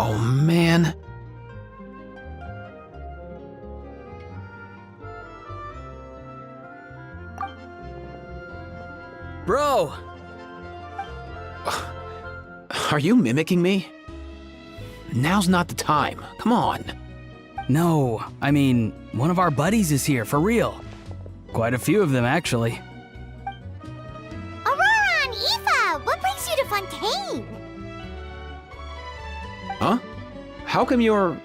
Oh, man. Bro! Are you mimicking me? Now's not the time. Come on. No, I mean, one of our buddies is here, for real. Quite a few of them, actually. Aurora and Aoife, what brings you to Fontaine? Huh? How come you're...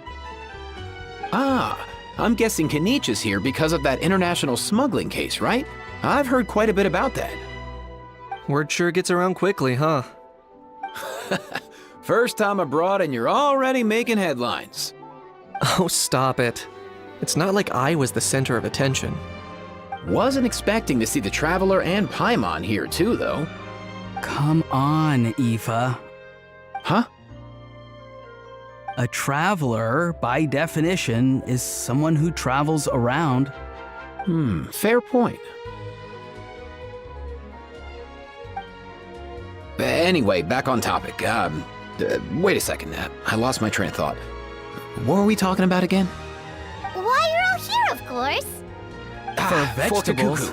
Ah, I'm guessing Kanich is here because of that international smuggling case, right? I've heard quite a bit about that. Word sure gets around quickly, huh? First time abroad and you're already making headlines. Oh, stop it. It's not like I was the center of attention. Wasn't expecting to see the Traveler and Paimon here too, though. Come on, Aoife. Huh? A traveler, by definition, is someone who travels around. Fair point. Anyway, back on topic. Wait a second. I lost my train of thought. What were we talking about again? Why, you're all here, of course. For vegetables.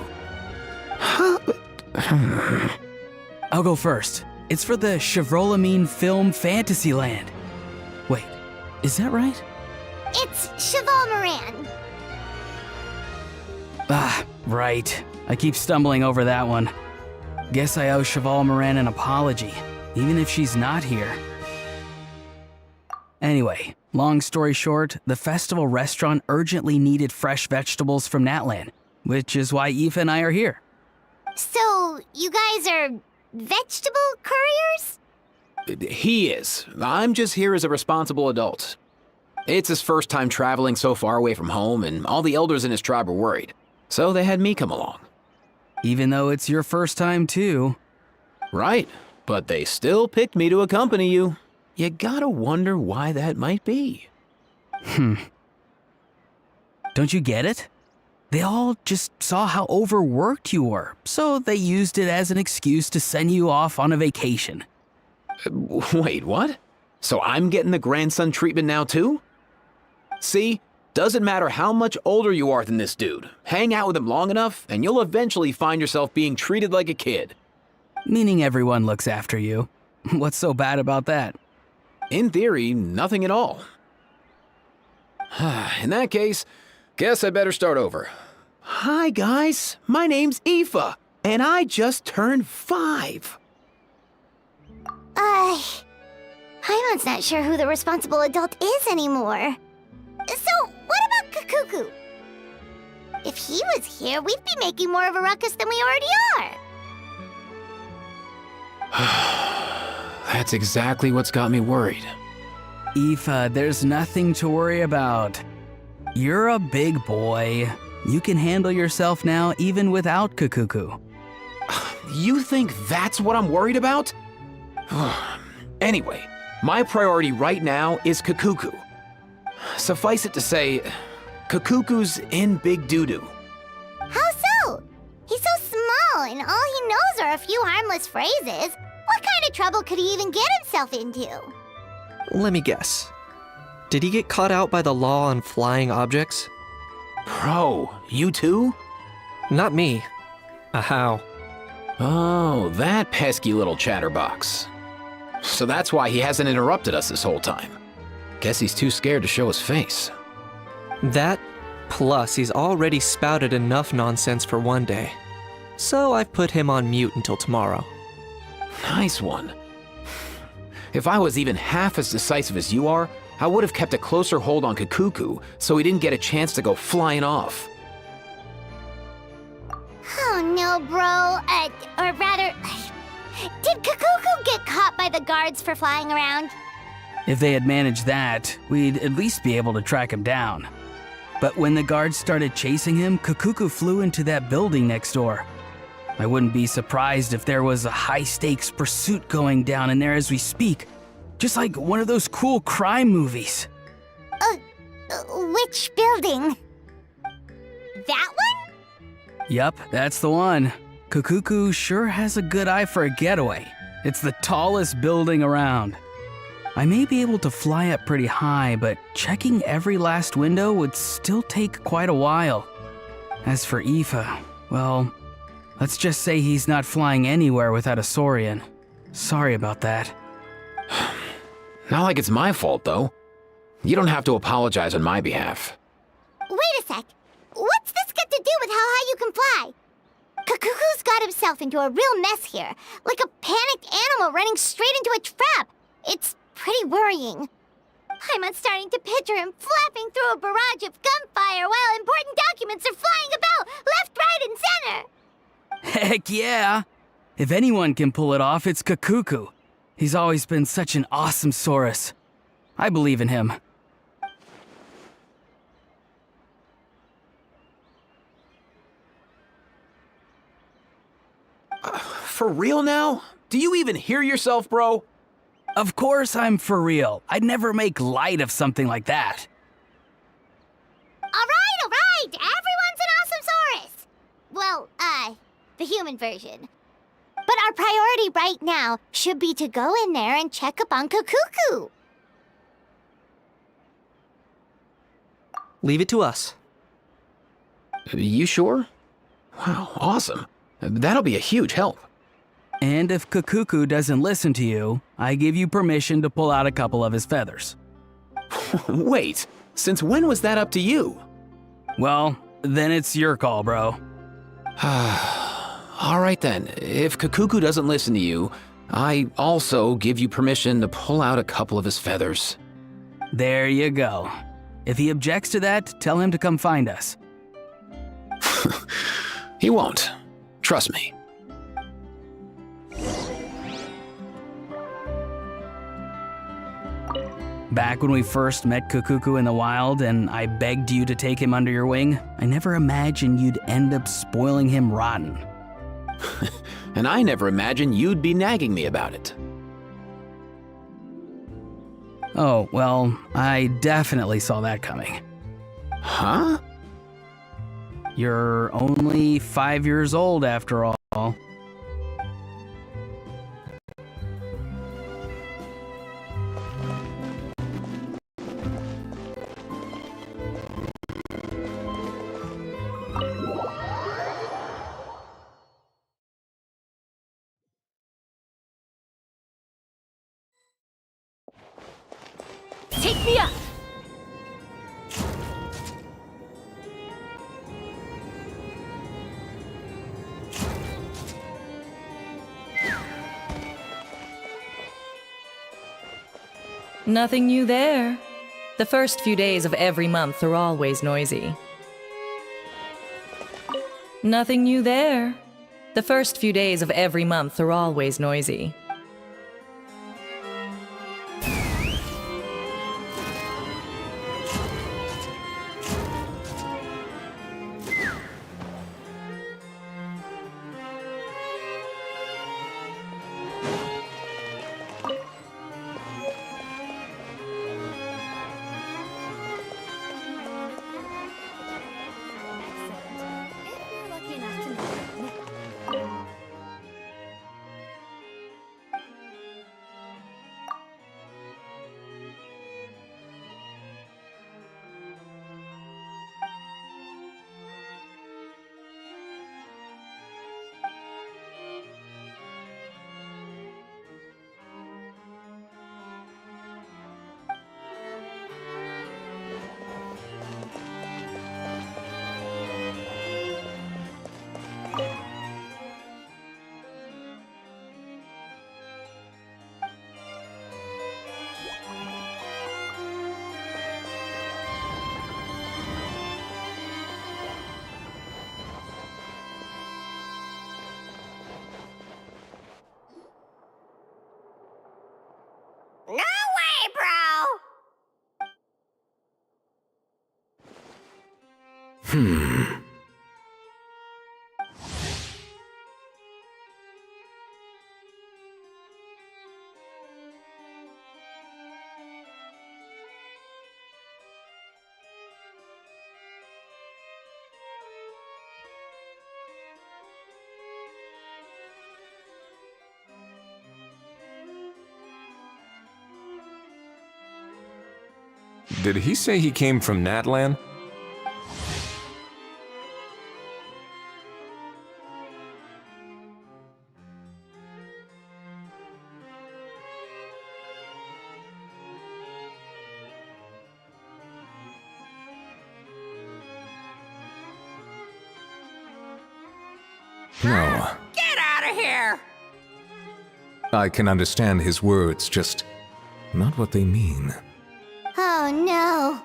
I'll go first. It's for the Chevrolamine Film Fantasyland. Wait, is that right? It's Cheval Moran. Ah, right. I keep stumbling over that one. Guess I owe Cheval Moran an apology, even if she's not here. Anyway, long story short, the festival restaurant urgently needed fresh vegetables from Natlan, which is why Aoife and I are here. So, you guys are vegetable couriers? He is. I'm just here as a responsible adult. It's his first time traveling so far away from home, and all the elders in his tribe were worried. So they had me come along. Even though it's your first time too. Right, but they still picked me to accompany you. You gotta wonder why that might be. Don't you get it? They all just saw how overworked you were, so they used it as an excuse to send you off on a vacation. Wait, what? So I'm getting the grandson treatment now too? See? Doesn't matter how much older you are than this dude. Hang out with him long enough, and you'll eventually find yourself being treated like a kid. Meaning everyone looks after you. What's so bad about that? In theory, nothing at all. In that case, guess I better start over. Hi guys, my name's Aoife, and I just turned 5. Paimon's not sure who the responsible adult is anymore. So, what about Kakuku? If he was here, we'd be making more of a ruckus than we already are. That's exactly what's got me worried. Aoife, there's nothing to worry about. You're a big boy. You can handle yourself now even without Kakuku. You think that's what I'm worried about? Anyway, my priority right now is Kakuku. Suffice it to say, Kakuku's in big doo-doo. How so? He's so small, and all he knows are a few harmless phrases. What kind of trouble could he even get himself into? Let me guess. Did he get caught out by the law on flying objects? Bro, you too? Not me. How? Oh, that pesky little chatterbox. So that's why he hasn't interrupted us this whole time. Guess he's too scared to show his face. That, plus he's already spouted enough nonsense for one day. So I've put him on mute until tomorrow. Nice one. If I was even half as decisive as you are, I would have kept a closer hold on Kakuku so he didn't get a chance to go flying off. Oh no, bro. Or rather, did Kakuku get caught by the guards for flying around? If they had managed that, we'd at least be able to track him down. But when the guards started chasing him, Kakuku flew into that building next door. I wouldn't be surprised if there was a high-stakes pursuit going down in there as we speak. Just like one of those cool crime movies. Which building? That one? Yup, that's the one. Kakuku sure has a good eye for a getaway. It's the tallest building around. I may be able to fly up pretty high, but checking every last window would still take quite a while. As for Aoife, well, let's just say he's not flying anywhere without a Saurian. Sorry about that. Not like it's my fault, though. You don't have to apologize on my behalf. Wait a sec. What's this got to do with how high you can fly? Kakuku's got himself into a real mess here, like a panicked animal running straight into a trap. It's pretty worrying. I'm starting to picture him flapping through a barrage of gunfire while important documents are flying about left, right, and center. Heck yeah! If anyone can pull it off, it's Kakuku. He's always been such an awesome Saurus. I believe in him. For real now? Do you even hear yourself, bro? Of course I'm for real. I'd never make light of something like that. All right. Everyone's an awesome Saurus. Well, the human version. But our priority right now should be to go in there and check up on Kakuku. Leave it to us. You sure? Wow, awesome. That'll be a huge help. And if Kakuku doesn't listen to you, I give you permission to pull out a couple of his feathers. Wait, since when was that up to you? Well, then it's your call, bro. All right then, if Kakuku doesn't listen to you, I also give you permission to pull out a couple of his feathers. There you go. If he objects to that, tell him to come find us. He won't. Trust me. Back when we first met Kakuku in the wild and I begged you to take him under your wing, I never imagined you'd end up spoiling him rotten. And I never imagined you'd be nagging me about it. Oh, well, I definitely saw that coming. Huh? You're only 5 years old after all. Take me up! Nothing new there. The first few days of every month are always noisy. Nothing new there. The first few days of every month are always noisy. No way, bro! Did he say he came from Natlan? No. Get out of here! I can understand his words, just not what they mean. Oh no.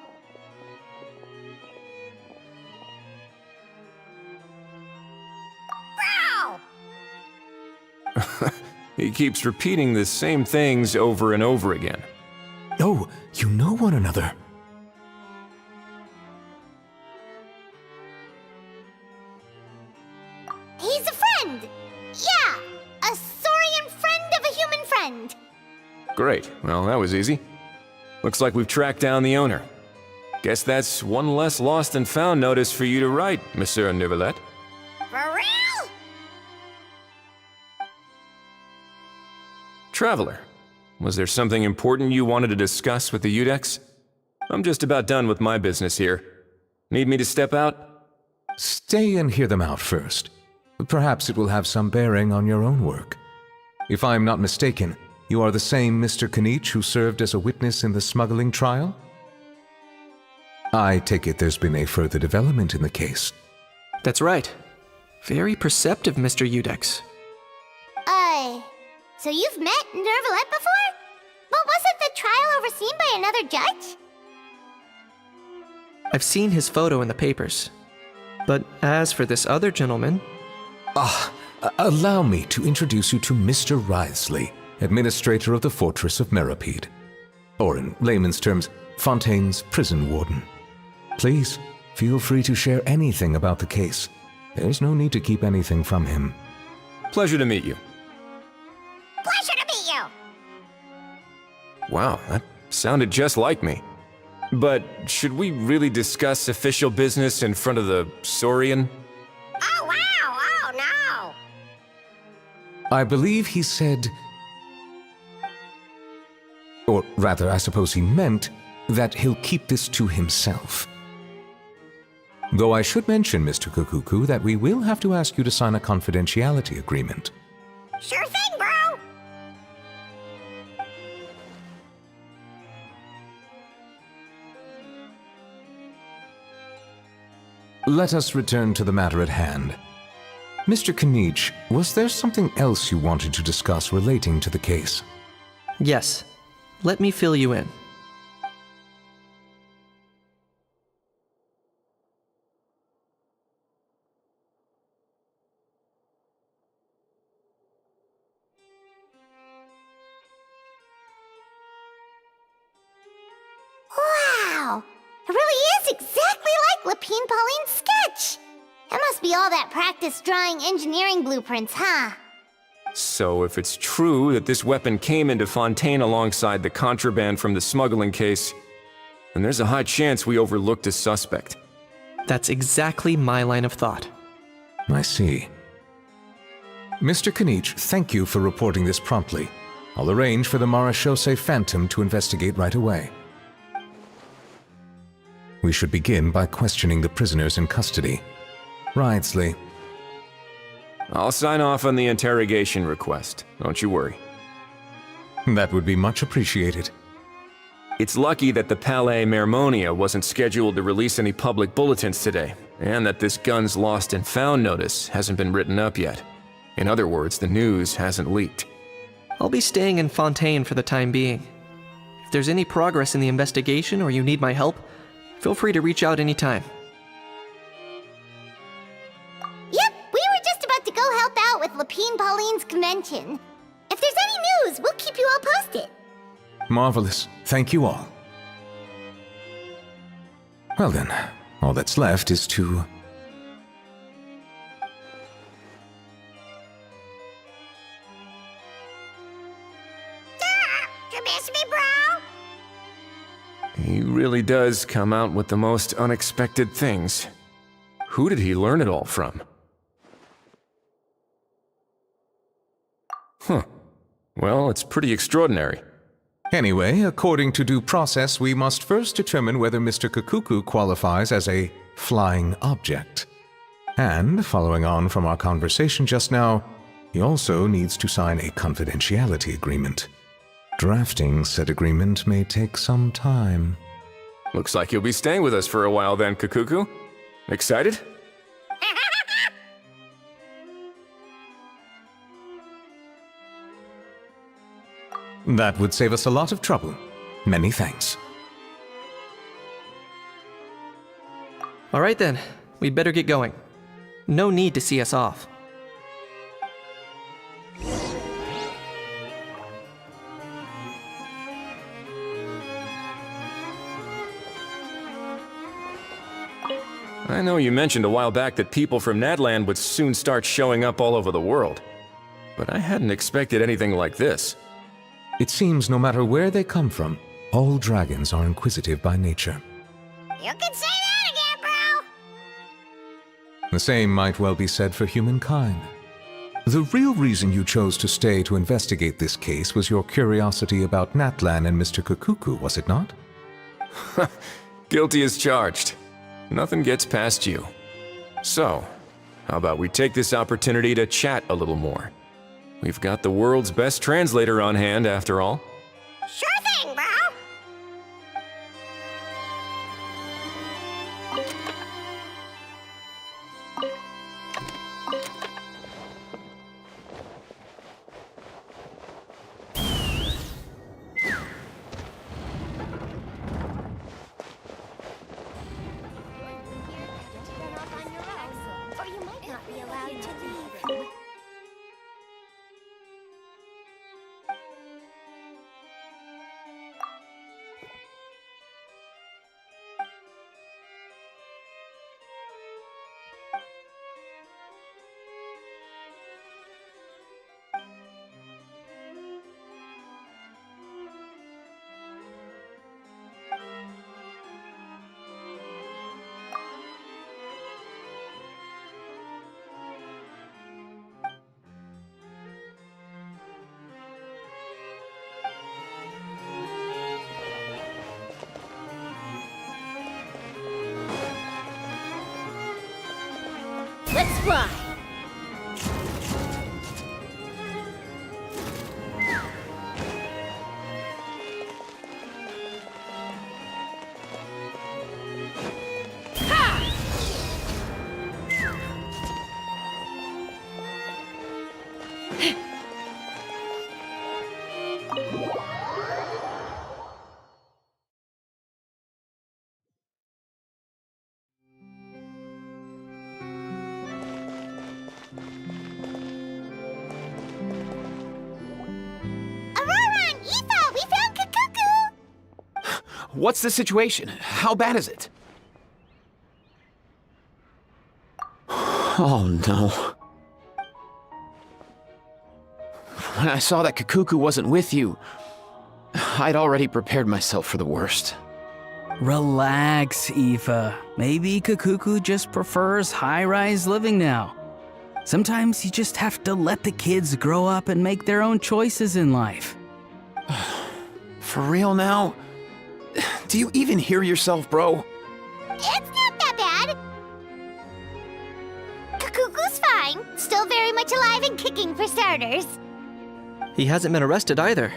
Bro! He keeps repeating the same things over and over again. Oh, you know one another. He's a friend! Yeah! A saurian friend of a human friend! Great, well, that was easy. Looks like we've tracked down the owner. Guess that's one less lost and found notice for you to write, Monsieur Neuvillette. For real? Traveler, was there something important you wanted to discuss with the Udex? I'm just about done with my business here. Need me to step out? Stay and hear them out first. Perhaps it will have some bearing on your own work. If I'm not mistaken, you are the same Mr. Kanich who served as a witness in the smuggling trial? I take it there's been a further development in the case. That's right. Very perceptive, Mr. Udex. So you've met Neuvillette before? But wasn't the trial overseen by another judge? I've seen his photo in the papers. But as for this other gentleman, Allow me to introduce you to Mr. Wriothesley, administrator of the Fortress of Meripede. Or in layman's terms, Fontaine's prison warden. Please, feel free to share anything about the case. There's no need to keep anything from him. Pleasure to meet you. Pleasure to meet you! Wow, that sounded just like me. But should we really discuss official business in front of the Saurian? Oh, wow! Oh, no! I believe he said... Or rather, I suppose he meant that he'll keep this to himself. Though I should mention, Mr. Kukuku, that we will have to ask you to sign a confidentiality agreement. Sure thing, bro! Let us return to the matter at hand. Mr. Kanich, was there something else you wanted to discuss relating to the case? yes, let me fill you in. Wow! It really is exactly like Lapine Pauline's sketch! It must be all that practice drawing engineering blueprints, huh? So if it's true that this weapon came into Fontaine alongside the contraband from the smuggling case, then there's a high chance we overlooked a suspect. That's exactly my line of thought. I see. Mr. Kanich, thank you for reporting this promptly. I'll arrange for the Marechaussee Phantom to investigate right away. We should begin by questioning the prisoners in custody. Wriothesley. I'll sign off on the interrogation request, don't you worry. That would be much appreciated. It's lucky that the Palais Mermonia wasn't scheduled to release any public bulletins today, and that this gun's lost and found notice hasn't been written up yet. In other words, the news hasn't leaked. I'll be staying in Fontaine for the time being. If there's any progress in the investigation or you need my help, feel free to reach out anytime. Yep, we were just about to go help out with Lapine Pauline's convention. If there's any news, we'll keep you all posted. Marvelous. Thank you all. Well then, all that's left is to... You miss me, bro? He really does come out with the most unexpected things. Who did he learn it all from? Huh. Well, it's pretty extraordinary. Anyway, according to due process, we must first determine whether Mr. Kakuku qualifies as a flying object. And, following on from our conversation just now, he also needs to sign a confidentiality agreement. Drafting said agreement may take some time. Looks like you'll be staying with us for a while then, Kakuku. Excited? That would save us a lot of trouble. Many thanks. All right then, we'd better get going. No need to see us off. I know you mentioned a while back that people from Nadland would soon start showing up all over the world, but I hadn't expected anything like this. It seems no matter where they come from, all dragons are inquisitive by nature. You can say that again, bro. The same might well be said for humankind. The real reason you chose to stay to investigate this case was your curiosity about Natlan and Mr. Kakuku, was it not? Guilty as charged. Nothing gets past you. So, how about we take this opportunity to chat a little more? We've got the world's best translator on hand, after all. Sure thing, bro. Or you might not be allowed to leave. Let's fly! What's the situation? How bad is it? Oh no. When I saw that Kakuku wasn't with you, I'd already prepared myself for the worst. Relax, Aoife. Maybe Kakuku just prefers high-rise living now. Sometimes you just have to let the kids grow up and make their own choices in life. For real now? Do you even hear yourself, bro? It's not that bad. Kakuku's fine. Still very much alive and kicking for starters. He hasn't been arrested either,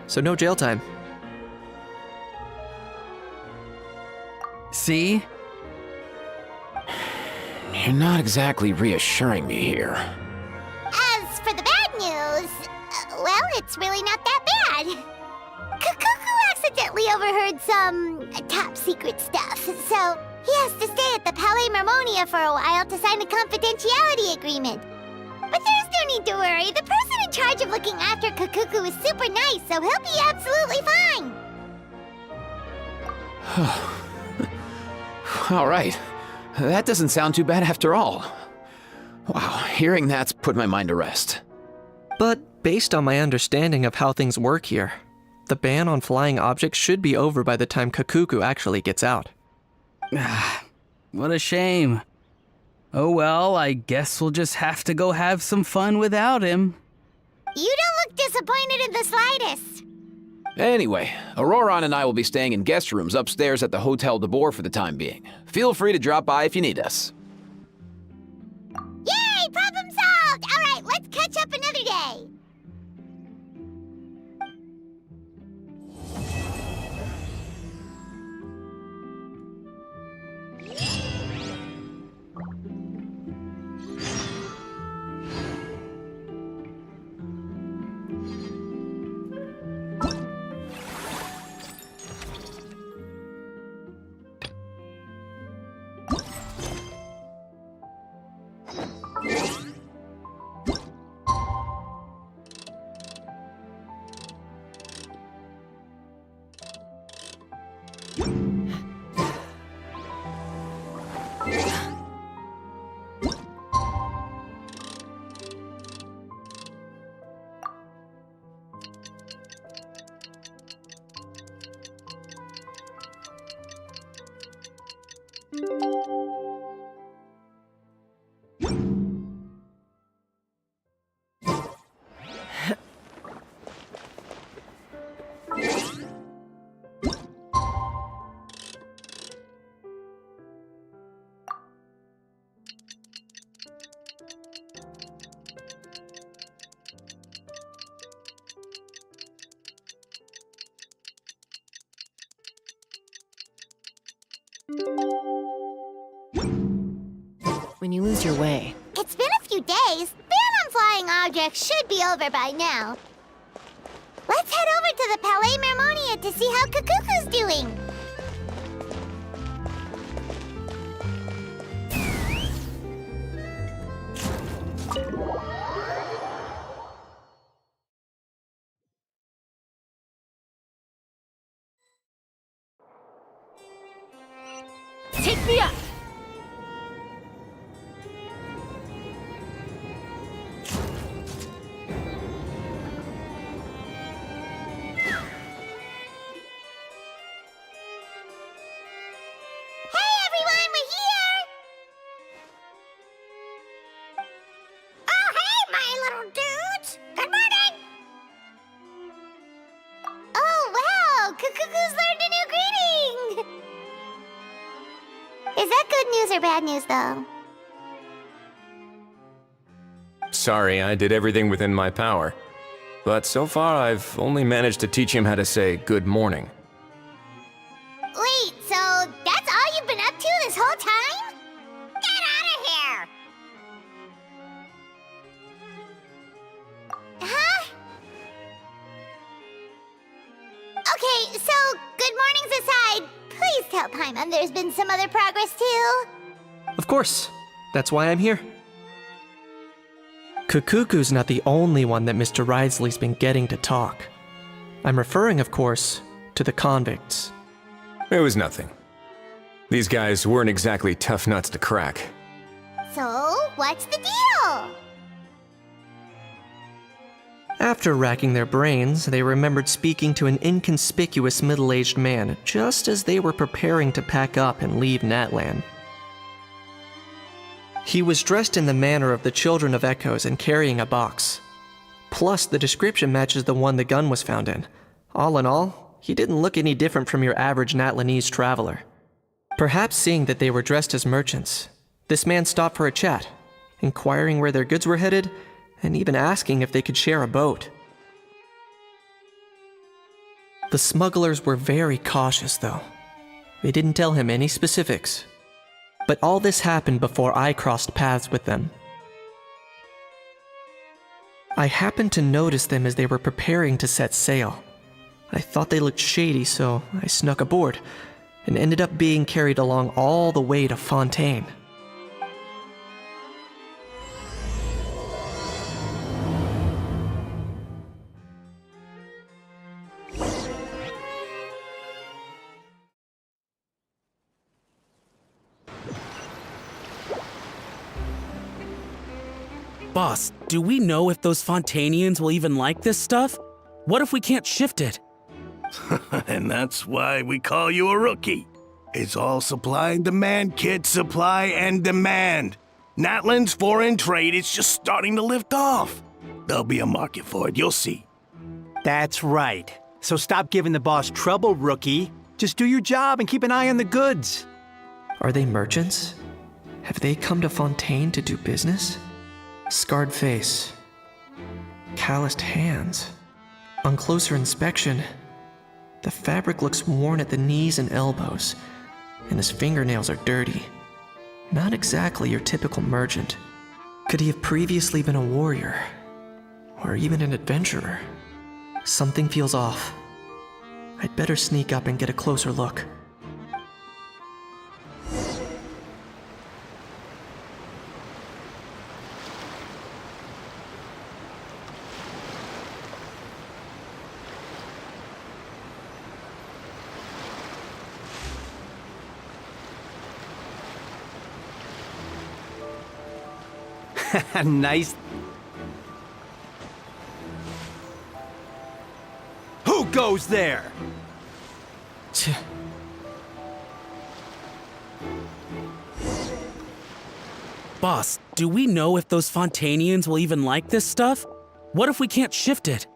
so no jail time. See? You're not exactly reassuring me here. As for the bad news, well, it's really not that bad. Kakuku accidentally overheard some top secret stuff, so he has to stay at the Palais Marmonia for a while to sign a confidentiality agreement. But there's no need to worry. The person in charge of looking after Kakuku is super nice, so he'll be absolutely fine. All right. That doesn't sound too bad after all. Wow, hearing that's put my mind to rest. But based on my understanding of how things work here, the ban on flying objects should be over by the time Kakuku actually gets out. What a shame. Oh well, I guess we'll just have to go have some fun without him. You don't look disappointed in the slightest. Anyway, Auroron and I will be staying in guest rooms upstairs at the Hotel de Boer for the time being. Feel free to drop by if you need us. Yay! Problem solved! All right, let's catch up another day. When you lose your way, It's been a few days. Ban on flying objects should be over by now. Let's head over to the Palais Mermonia to see how Kakuku's doing. take me up! Hey everyone, we're here! Oh, hey, my little dudes. Good morning. Oh wow, Kakuku's learned a new greeting! Is that good news or bad news though? Sorry, I did everything within my power. But so far, I've only managed to teach him how to say good morning. Wait, so that's all you've been up to this whole time? Get out of here. Huh? Okay, so good mornings aside, please tell Paimon there's been some other progress too. Of course. That's why I'm here. Kukuku's not the only one that Mr. Ridesley's been getting to talk. I'm referring, of course, to the convicts. It was nothing. These guys weren't exactly tough nuts to crack. So, what's the deal? After racking their brains, they remembered speaking to an inconspicuous middle-aged man just as they were preparing to pack up and leave Natlan. He was dressed in the manner of the Children of Echoes and carrying a box. Plus, the description matches the one the gun was found in. All in all, he didn't look any different from your average Natlanese traveler. Perhaps seeing that they were dressed as merchants, this man stopped for a chat, inquiring where their goods were headed, and even asking if they could share a boat. The smugglers were very cautious, though. They didn't tell him any specifics. But all this happened before I crossed paths with them. I happened to notice them as they were preparing to set sail. I thought they looked shady, so I snuck aboard, and ended up being carried along all the way to Fontaine. Boss, do we know if those Fontainians will even like this stuff? What if we can't shift it? And that's why we call you a rookie. It's all supply and demand, kid. Supply and demand. Natlan's foreign trade is just starting to lift off. There'll be a market for it, you'll see. That's right. So stop giving the boss trouble, rookie. Just do your job and keep an eye on the goods. Are they merchants? Have they come to Fontaine to do business? Scarred face. Calloused hands. On closer inspection, the fabric looks worn at the knees and elbows, and his fingernails are dirty. Not exactly your typical merchant. Could he have previously been a warrior? Or even an adventurer? Something feels off. I'd better sneak up and get a closer look. Nice. Who goes there? Boss, do we know if those Fontanians will even like this stuff? What if we can't shift it?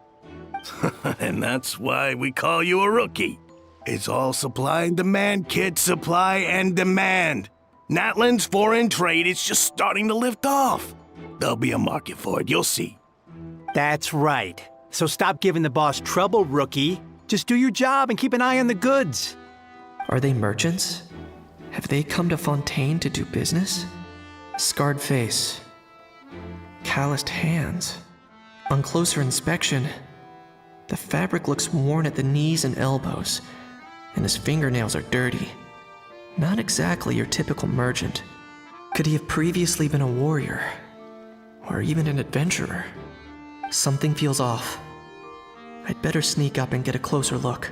And that's why we call you a rookie. It's all supply and demand, kid. Supply and demand. Natlan's foreign trade is just starting to lift off. There'll be a market for it, you'll see. That's right. So stop giving the boss trouble, rookie. Just do your job and keep an eye on the goods. Are they merchants? Have they come to Fontaine to do business? Scarred face. Calloused hands. On closer inspection, the fabric looks worn at the knees and elbows, and his fingernails are dirty. Not exactly your typical merchant. Could he have previously been a warrior? Or even an adventurer? Something feels off. I'd better sneak up and get a closer look.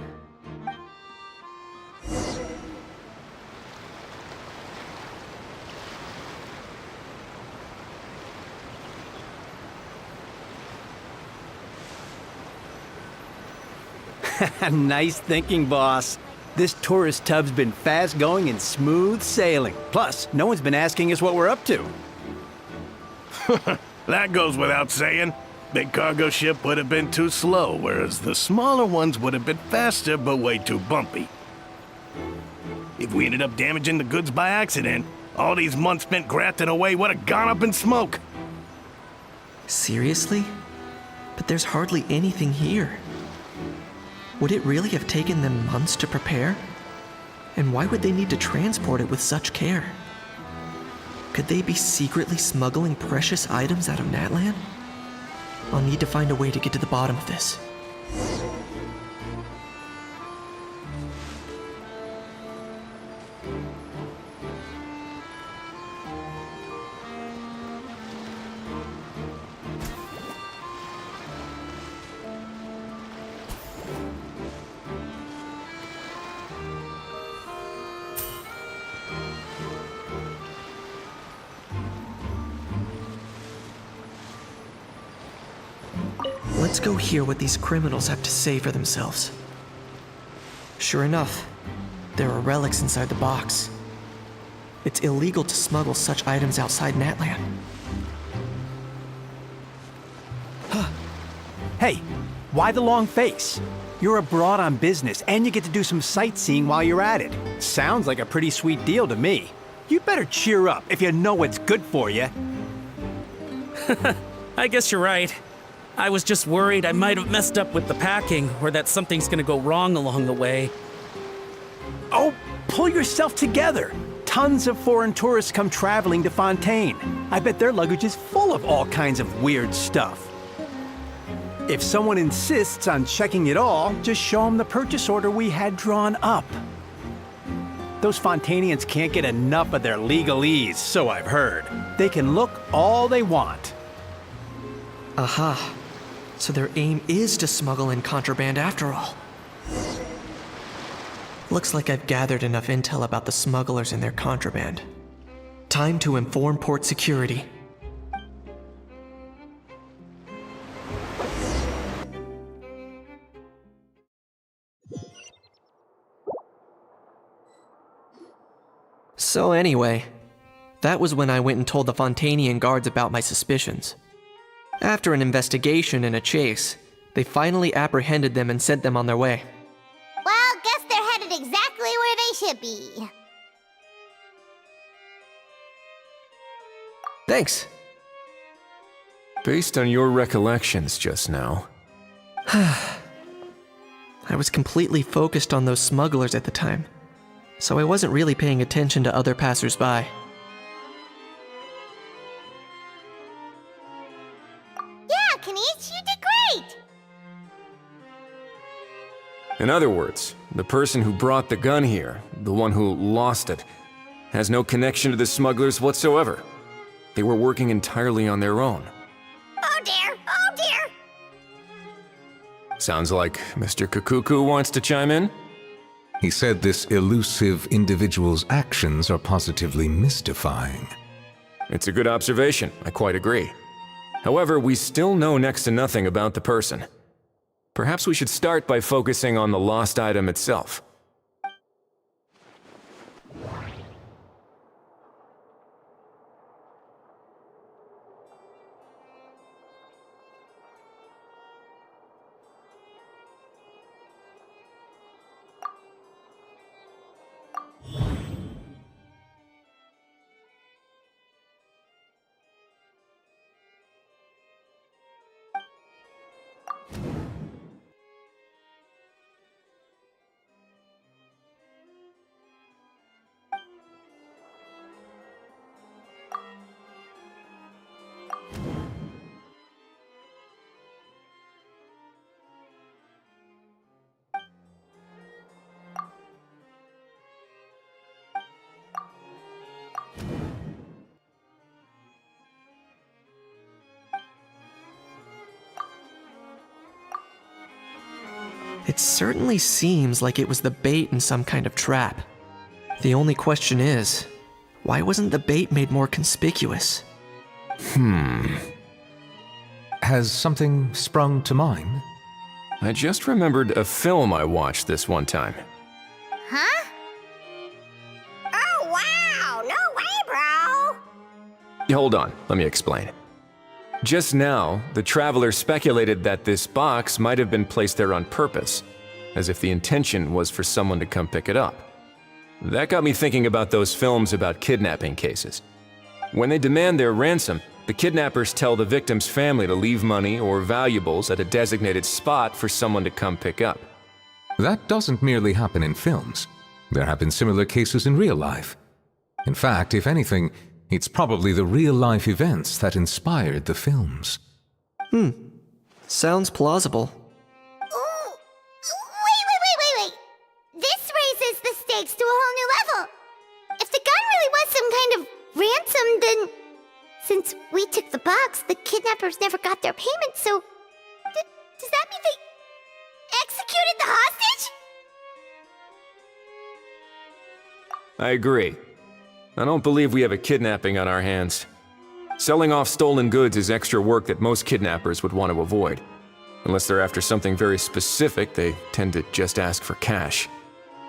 Nice thinking, boss. This tourist tub's been fast going and smooth sailing. Plus, no one's been asking us what we're up to. That goes without saying. Big cargo ship would have been too slow, whereas the smaller ones would have been faster but way too bumpy. If we ended up damaging the goods by accident, all these months spent grafting away would have gone up in smoke. Seriously? But there's hardly anything here. Would it really have taken them months to prepare? And why would they need to transport it with such care? Could they be secretly smuggling precious items out of Natlan? I'll need to find a way to get to the bottom of this. Let's go hear what these criminals have to say for themselves. Sure enough, there are relics inside the box. It's illegal to smuggle such items outside Natlan. Hey, why the long face? You're abroad on business, and you get to do some sightseeing while you're at it. Sounds like a pretty sweet deal to me. You better cheer up if you know what's good for you. I guess you're right. I was just worried I might have messed up with the packing, or that something's gonna go wrong along the way. Oh, pull yourself together. Tons of foreign tourists come traveling to Fontaine. I bet their luggage is full of all kinds of weird stuff. If someone insists on checking it all, just show them the purchase order we had drawn up. Those Fontainians can't get enough of their legalese, so I've heard. They can look all they want. Aha. So their aim is to smuggle in contraband after all. Looks like I've gathered enough intel about the smugglers and their contraband. Time to inform port security. So anyway, that was when I went and told the Fontainian guards about my suspicions. After an investigation and a chase, They finally apprehended them and sent them on their way. Well, guess they're headed exactly where they should be. Thanks. Based on your recollections just now, I was completely focused on those smugglers at the time, so I wasn't really paying attention to other passersby. Yeah, Kanich, you did great! in other words, the person who brought the gun here, the one who lost it, has no connection to the smugglers whatsoever. They were working entirely on their own. Oh dear, oh dear. Sounds like Mr. Kakuku wants to chime in? He said this elusive individual's actions are positively mystifying. It's a good observation, I quite agree. However, we still know next to nothing about the person. Perhaps we should start by focusing on the lost item itself. It certainly seems like it was the bait in some kind of trap. The only question is, why wasn't the bait made more conspicuous? Has something sprung to mind? I just remembered a film I watched this one time. Huh? Oh wow, no way, bro. Hold on, let me explain. Just now, the traveler speculated that this box might have been placed there on purpose, as if the intention was for someone to come pick it up. That got me thinking about those films about kidnapping cases. When they demand their ransom, the kidnappers tell the victim's family to leave money or valuables at a designated spot for someone to come pick up. That doesn't merely happen in films. There have been similar cases in real life. In fact, if anything, it's probably the real-life events that inspired the films. Sounds plausible. Ooh. Wait. This raises the stakes to a whole new level. If the gun really was some kind of ransom, then since we took the box, the kidnappers never got their payment, so does that mean they executed the hostage? I agree. I don't believe we have a kidnapping on our hands. Selling off stolen goods is extra work that most kidnappers would want to avoid. Unless they're after something very specific, they tend to just ask for cash.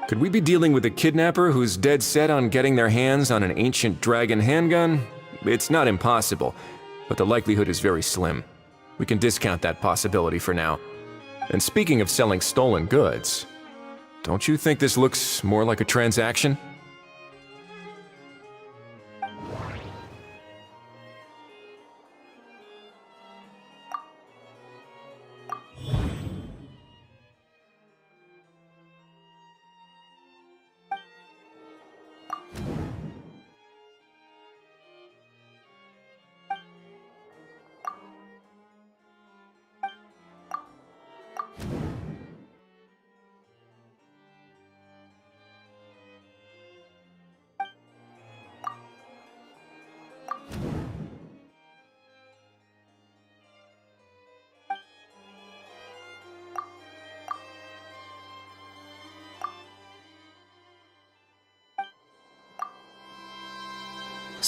Could we be dealing with a kidnapper who's dead set on getting their hands on an ancient dragon handgun? It's not impossible, but the likelihood is very slim. We can discount that possibility for now. And speaking of selling stolen goods, don't you think this looks more like a transaction?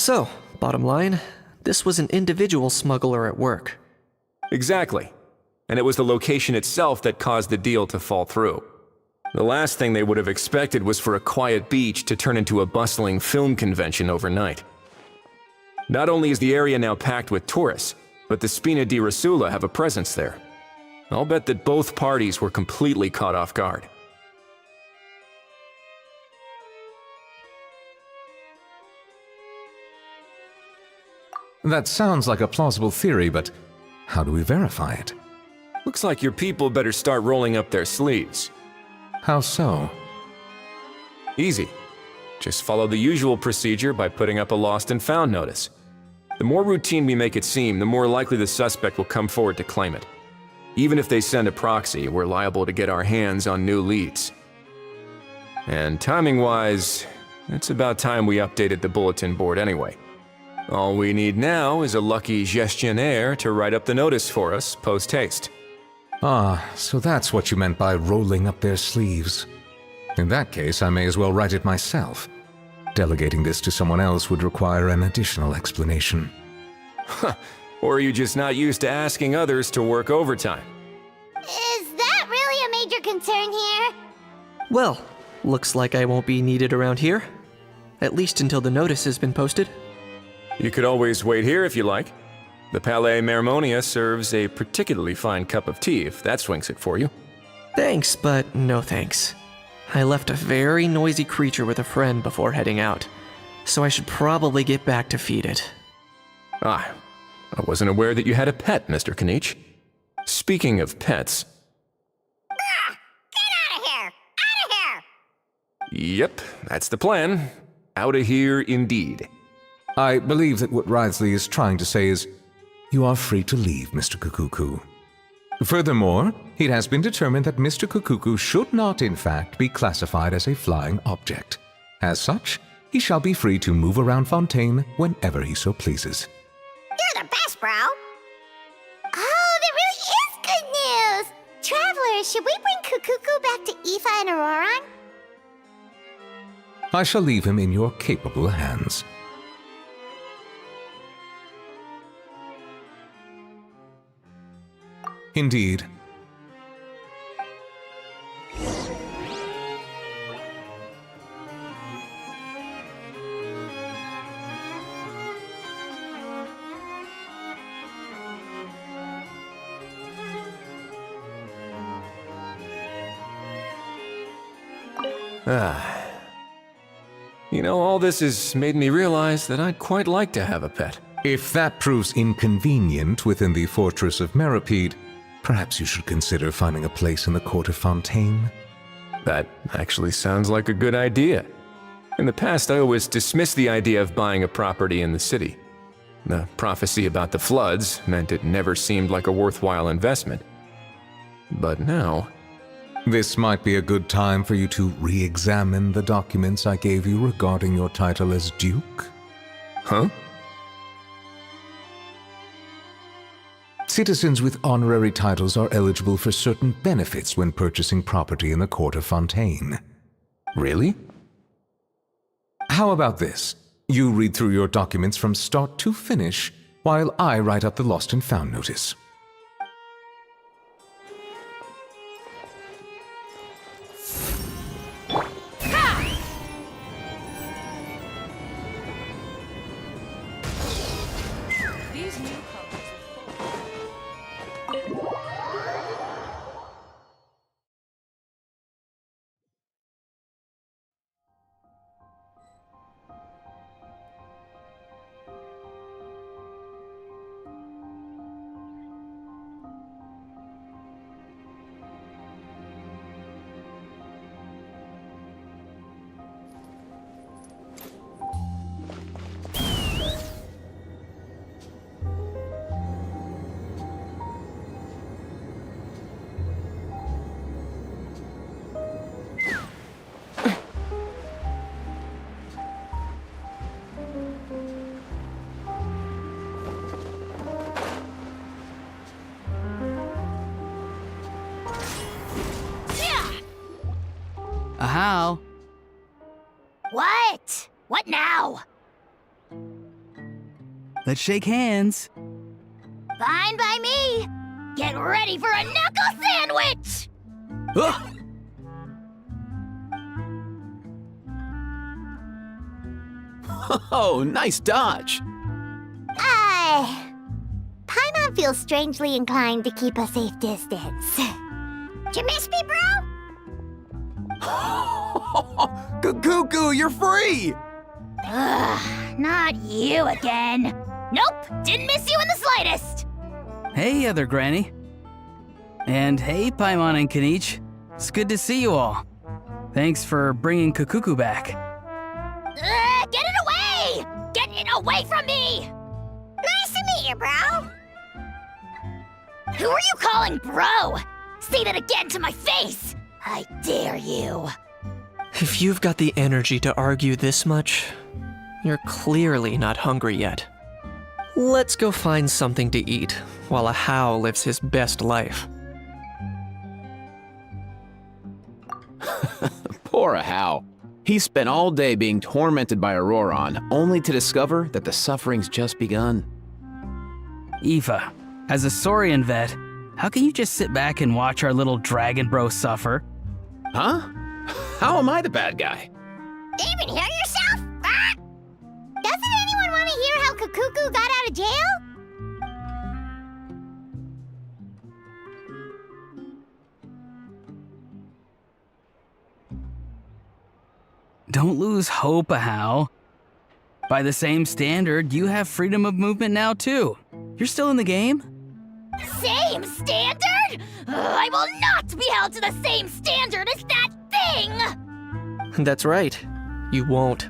So, bottom line, this was an individual smuggler at work. Exactly. And it was the location itself that caused the deal to fall through. The last thing they would have expected was for a quiet beach to turn into a bustling film convention overnight. Not only is the area now packed with tourists, but the Spina di Rosula have a presence there. I'll bet that both parties were completely caught off guard. That sounds like a plausible theory, but how do we verify it? Looks like your people better start rolling up their sleeves. How so? Easy. Just follow the usual procedure by putting up a lost and found notice. The more routine we make it seem, the more likely the suspect will come forward to claim it. Even if they send a proxy, we're liable to get our hands on new leads. And timing-wise, it's about time we updated the bulletin board anyway. All we need now is a lucky gestionnaire to write up the notice for us post-haste. Ah, so that's what you meant by rolling up their sleeves. In that case, I may as well write it myself. Delegating this to someone else would require an additional explanation. Or are you just not used to asking others to work overtime? Is that really a major concern here? Well, looks like I won't be needed around here. At least until the notice has been posted. You could always wait here if you like. The Palais Mermonia serves a particularly fine cup of tea if that swings it for you. Thanks, but no thanks. I left a very noisy creature with a friend before heading out, so I should probably get back to feed it. Ah, I wasn't aware that you had a pet, Mr. Kanich. Speaking of pets... Get out of here! Out of here! Yep, that's the plan. Out of here indeed. I believe that what Wriothesley is trying to say is, you are free to leave, Mr. Kukuku. Furthermore, it has been determined that Mr. Kukuku should not, in fact, be classified as a flying object. As such, he shall be free to move around Fontaine whenever he so pleases. You're the best, bro! Oh, that really is good news! Travelers, should we bring Kukuku back to Aoife and Auroran? I shall leave him in your capable hands. Indeed. You know, all this has made me realize that I'd quite like to have a pet. If that proves inconvenient within the fortress of Meripede, perhaps you should consider finding a place in the court of Fontaine. That actually sounds like a good idea. In the past, I always dismissed the idea of buying a property in the city. The prophecy about the floods meant it never seemed like a worthwhile investment. But now... This might be a good time for you to re-examine the documents I gave you regarding your title as Duke. Huh? Citizens with honorary titles are eligible for certain benefits when purchasing property in the court of Fontaine. Really? How about this? You read through your documents from start to finish, while I write up the lost and found notice. These new How? What? What now? Let's shake hands. Fine by me. Get ready for a knuckle sandwich! Ugh! Oh, nice dodge. Paimon feel strangely inclined to keep a safe distance. Did you miss me, bro? Cuckoo, you're free! Ugh, not you again. Nope, didn't miss you in the slightest. Hey, other granny. And hey, Paimon and Kanich. It's good to see you all. Thanks for bringing Kukuku back. Get it away! Get it away from me! Nice to meet you, bro. Who are you calling bro? Say that again to my face! I dare you. If you've got the energy to argue this much, you're clearly not hungry yet. Let's go find something to eat while a How lives his best life. Poor Hao. He spent all day being tormented by Auroron, only to discover that the suffering's just begun. Aoife, as a Saurian vet, how can you just sit back and watch our little dragon bro suffer? Huh? How am I the bad guy? Even hear yourself? Ah! Doesn't anyone want to hear how Kukuku got out of jail? Don't lose hope, Ahau. By the same standard, you have freedom of movement now too. You're still in the game? Same standard? I will not be held to the same standard as that thing! That's right. You won't.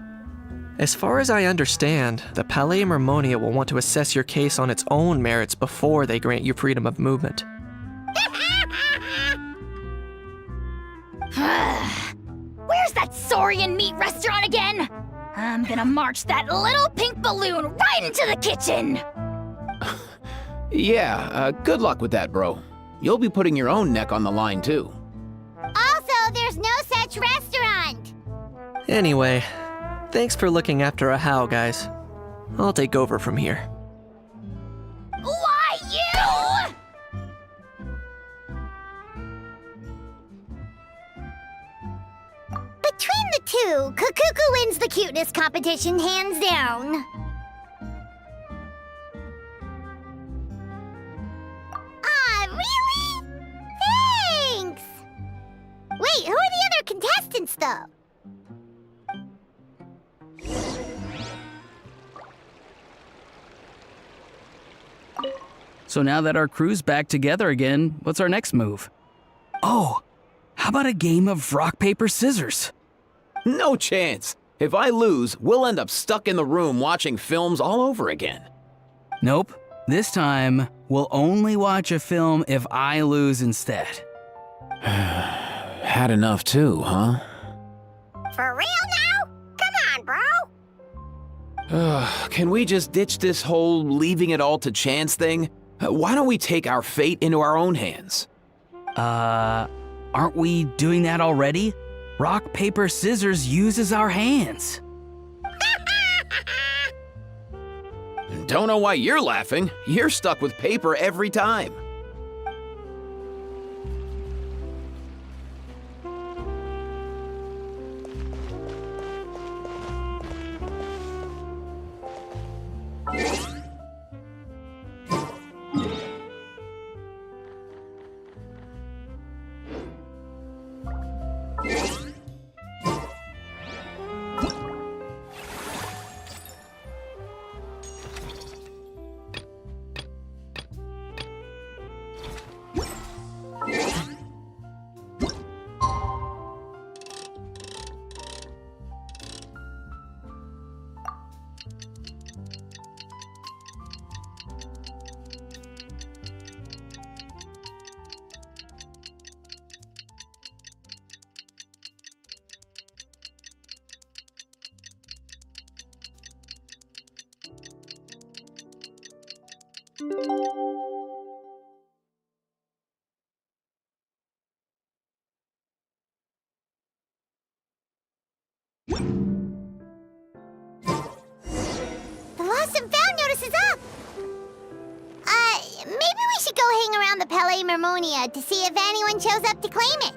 As far as I understand, the Palais Mermonia will want to assess your case on its own merits before they grant you freedom of movement. Where's that Saurian meat restaurant again? I'm gonna march that little pink balloon right into the kitchen! Yeah, good luck with that, bro. You'll be putting your own neck on the line, too. Also, there's no such restaurant. Anyway, thanks for looking after a How, guys. I'll take over from here. Why you? Between the two, Kukuku wins the cuteness competition hands down. Ah, really? Thanks! Wait, who are the other contestants, though? So now that our crew's back together again, what's our next move? Oh, how about a game of rock, paper, scissors? No chance. If I lose, we'll end up stuck in the room watching films all over again. Nope. This time, we'll only watch a film if I lose instead. Had enough too, huh? For real now? Come on, bro. Can we just ditch this whole leaving it all to chance thing? Why don't we take our fate into our own hands? Aren't we doing that already? Rock, paper, scissors uses our hands. Don't know why you're laughing. You're stuck with paper every time. The lost and found notice is up! Maybe we should go hang around the Palais Mermonia to see if anyone shows up to claim it.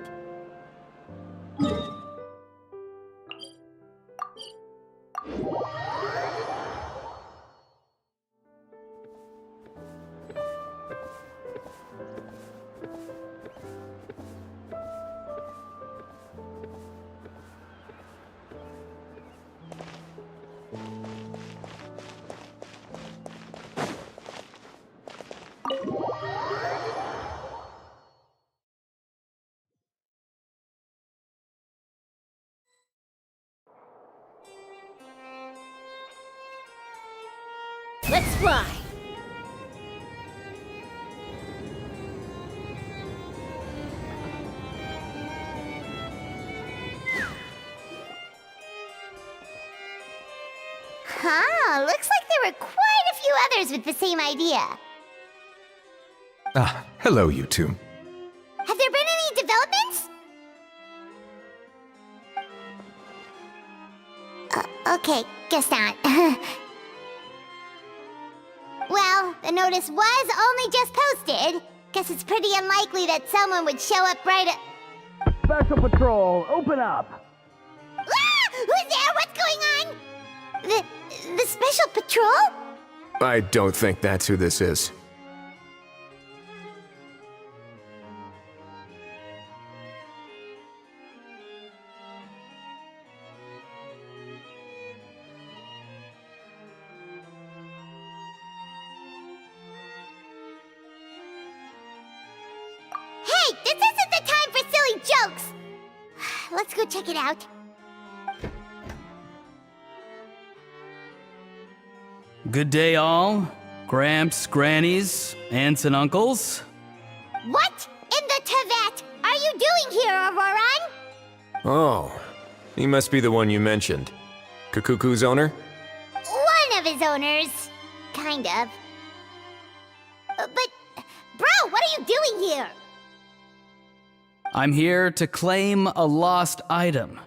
Let's fly! Huh, looks like there were quite a few others with the same idea. Ah, hello, you two. Have there been any developments? Okay, guess not. Well, the notice was only just posted. Guess it's pretty unlikely that someone would show up right at... Special Patrol, open up! Ah! Who's there? What's going on? The Special Patrol? I don't think that's who this is. Hey, this isn't the time for silly jokes! Let's go check it out. Good day, all. Gramps, grannies, aunts, and uncles. What in the Tevet are you doing here, Auroran? Oh, he must be the one you mentioned. Kakuku's owner? One of his owners. Kind of. But, bro, what are you doing here? I'm here to claim a lost item.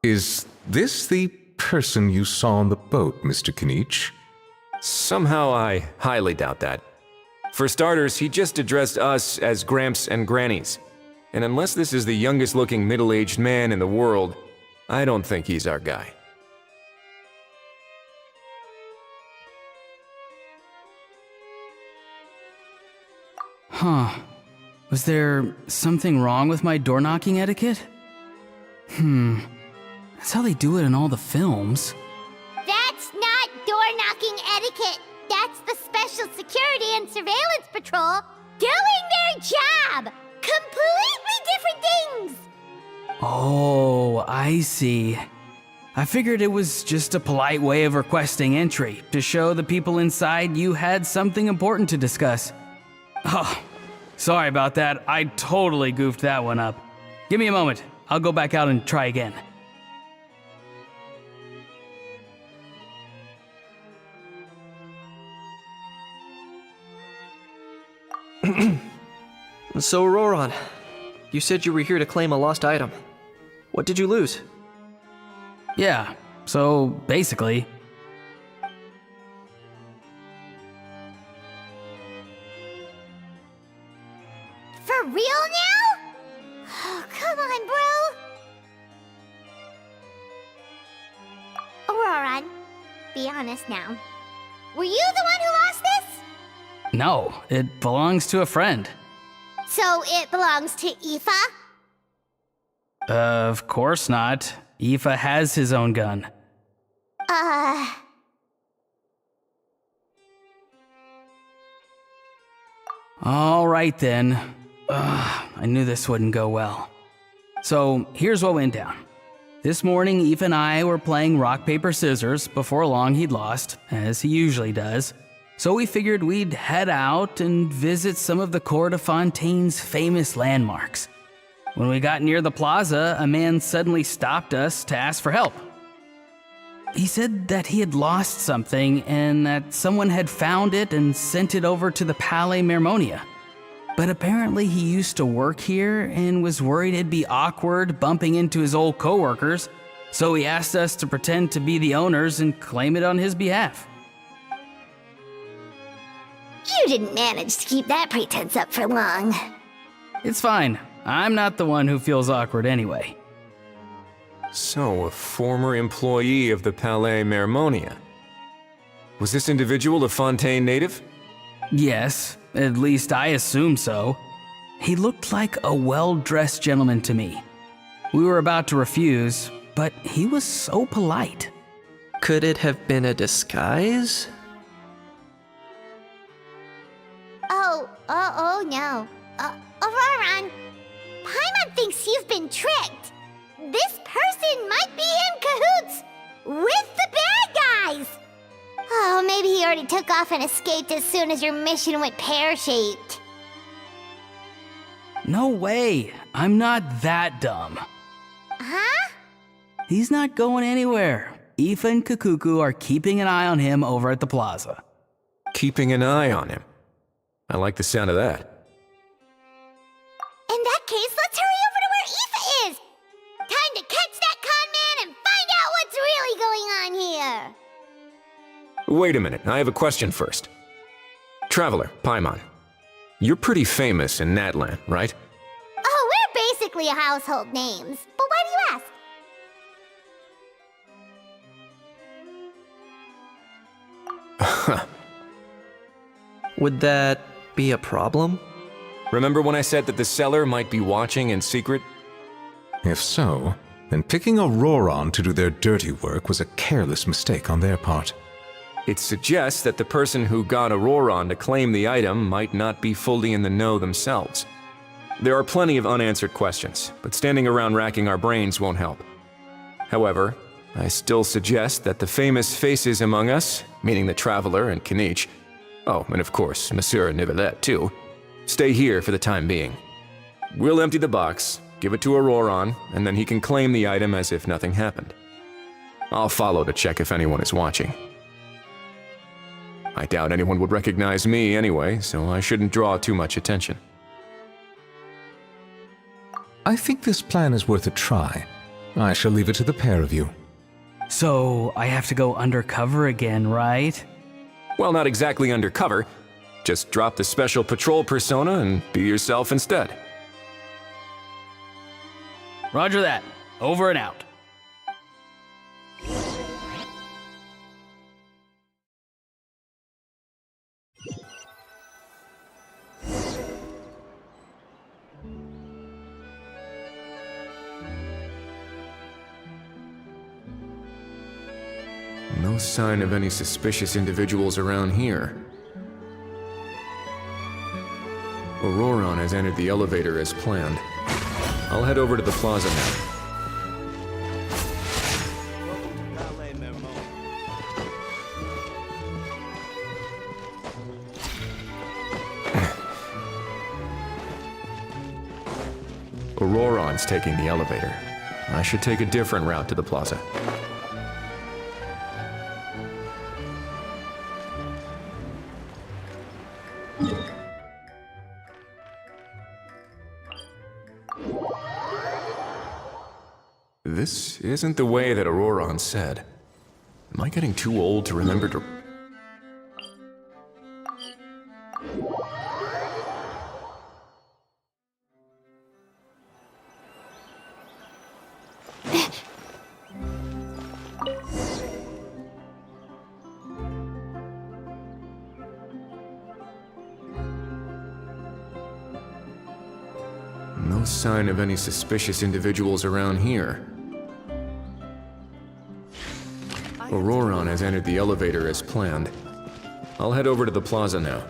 Is this the person you saw on the boat, Mr. Kinich? Somehow I highly doubt that. For starters, he just addressed us as Gramps and Grannies. And unless this is the youngest looking middle-aged man in the world, I don't think he's our guy. Huh. Was there something wrong with my door-knocking etiquette? That's how they do it in all the films. That's not door-knocking etiquette. That's the Special Security and Surveillance Patrol doing their job. Completely different things. Oh, I see. I figured it was just a polite way of requesting entry to show the people inside you had something important to discuss. Oh, sorry about that. I totally goofed that one up. Give me a moment. I'll go back out and try again. So, Roran, you said you were here to claim a lost item. What did you lose? Yeah, so basically... For real now? Oh, come on, bro. Auroran, be honest now. Were you the one who lost this? No, it belongs to a friend. So it belongs to Aoife? Of course not. Aoife has his own gun. All right then. I knew this wouldn't go well. So here's what went down. This morning, Aoife and I were playing rock, paper, scissors. Before long, he'd lost, as he usually does. So we figured we'd head out and visit some of the Cour de Fontaine's famous landmarks. When we got near the plaza, a man suddenly stopped us to ask for help. He said that he had lost something and that someone had found it and sent it over to the Palais Mermonia. But apparently he used to work here and was worried it'd be awkward bumping into his old coworkers, so he asked us to pretend to be the owners and claim it on his behalf. You didn't manage to keep that pretense up for long. It's fine. I'm not the one who feels awkward anyway. So, a former employee of the Palais Mermonia. Was this individual a Fontaine native? Yes, at least I assume so. He looked like a well-dressed gentleman to me. We were about to refuse, but he was so polite. Could it have been a disguise? Oh no. Auroran, Paimon thinks you've been tricked. This person might be in cahoots with already took off and escaped as soon as your mission went pear-shaped. No way. I'm not that dumb. Huh? He's not going anywhere. Aoife and Kakuku are keeping an eye on him over at the plaza. Keeping an eye on him. I like the sound of that. In that case, let's hurry over to where Aoife is! Time to catch that con man and find out what's really going on here! Wait a minute, I have a question first. Traveler, Paimon, you're pretty famous in Natlan, right? Oh, we're basically household names. But why do you ask? Would that be a problem? Remember when I said that the seller might be watching in secret? If so, then picking Auroron to do their dirty work was a careless mistake on their part. It suggests that the person who got Auroron to claim the item might not be fully in the know themselves. There are plenty of unanswered questions, but standing around racking our brains won't help. However, I still suggest that the famous faces among us, meaning the Traveler and Kinich, oh, and of course, Monsieur Nivelet too, stay here for the time being. We'll empty the box, give it to Auroron, and then he can claim the item as if nothing happened. I'll follow to check if anyone is watching. I doubt anyone would recognize me anyway, so I shouldn't draw too much attention. I think this plan is worth a try. I shall leave it to the pair of you. So, I have to go undercover again, right? Well, not exactly undercover. Just drop the special patrol persona and be yourself instead. Roger that. Over and out. No sign of any suspicious individuals around here. Auroron has entered the elevator as planned. I'll head over to the plaza now. Auroron's taking the elevator. I should take a different route to the plaza. This isn't the way that Auroron said. Am I getting too old to remember to... No sign of any suspicious individuals around here. Auroron has entered the elevator as planned. I'll head over to the plaza now.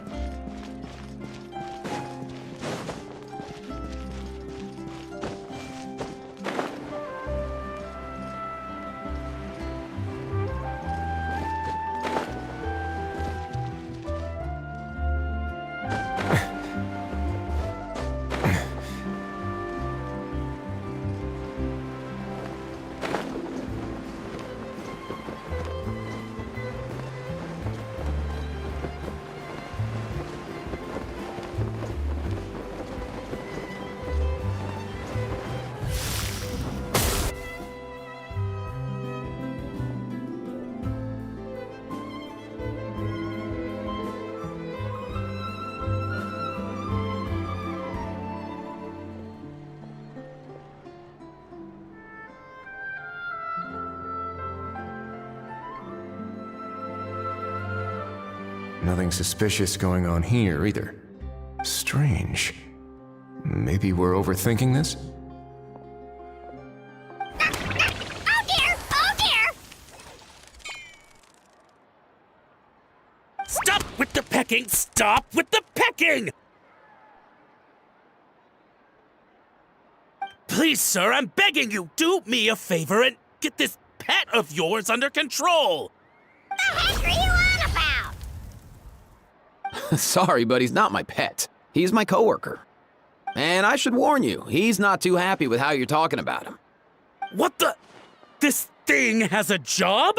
Nothing suspicious going on here, either. Strange. Maybe we're overthinking this? Oh dear! Oh dear! Stop with the pecking! Stop with the pecking! Please, sir, I'm begging you, do me a favor and get this pet of yours under control! The heck are you on about? Sorry, but he's not my pet. He's my coworker. And I should warn you, he's not too happy with how you're talking about him. What the? This thing has a job?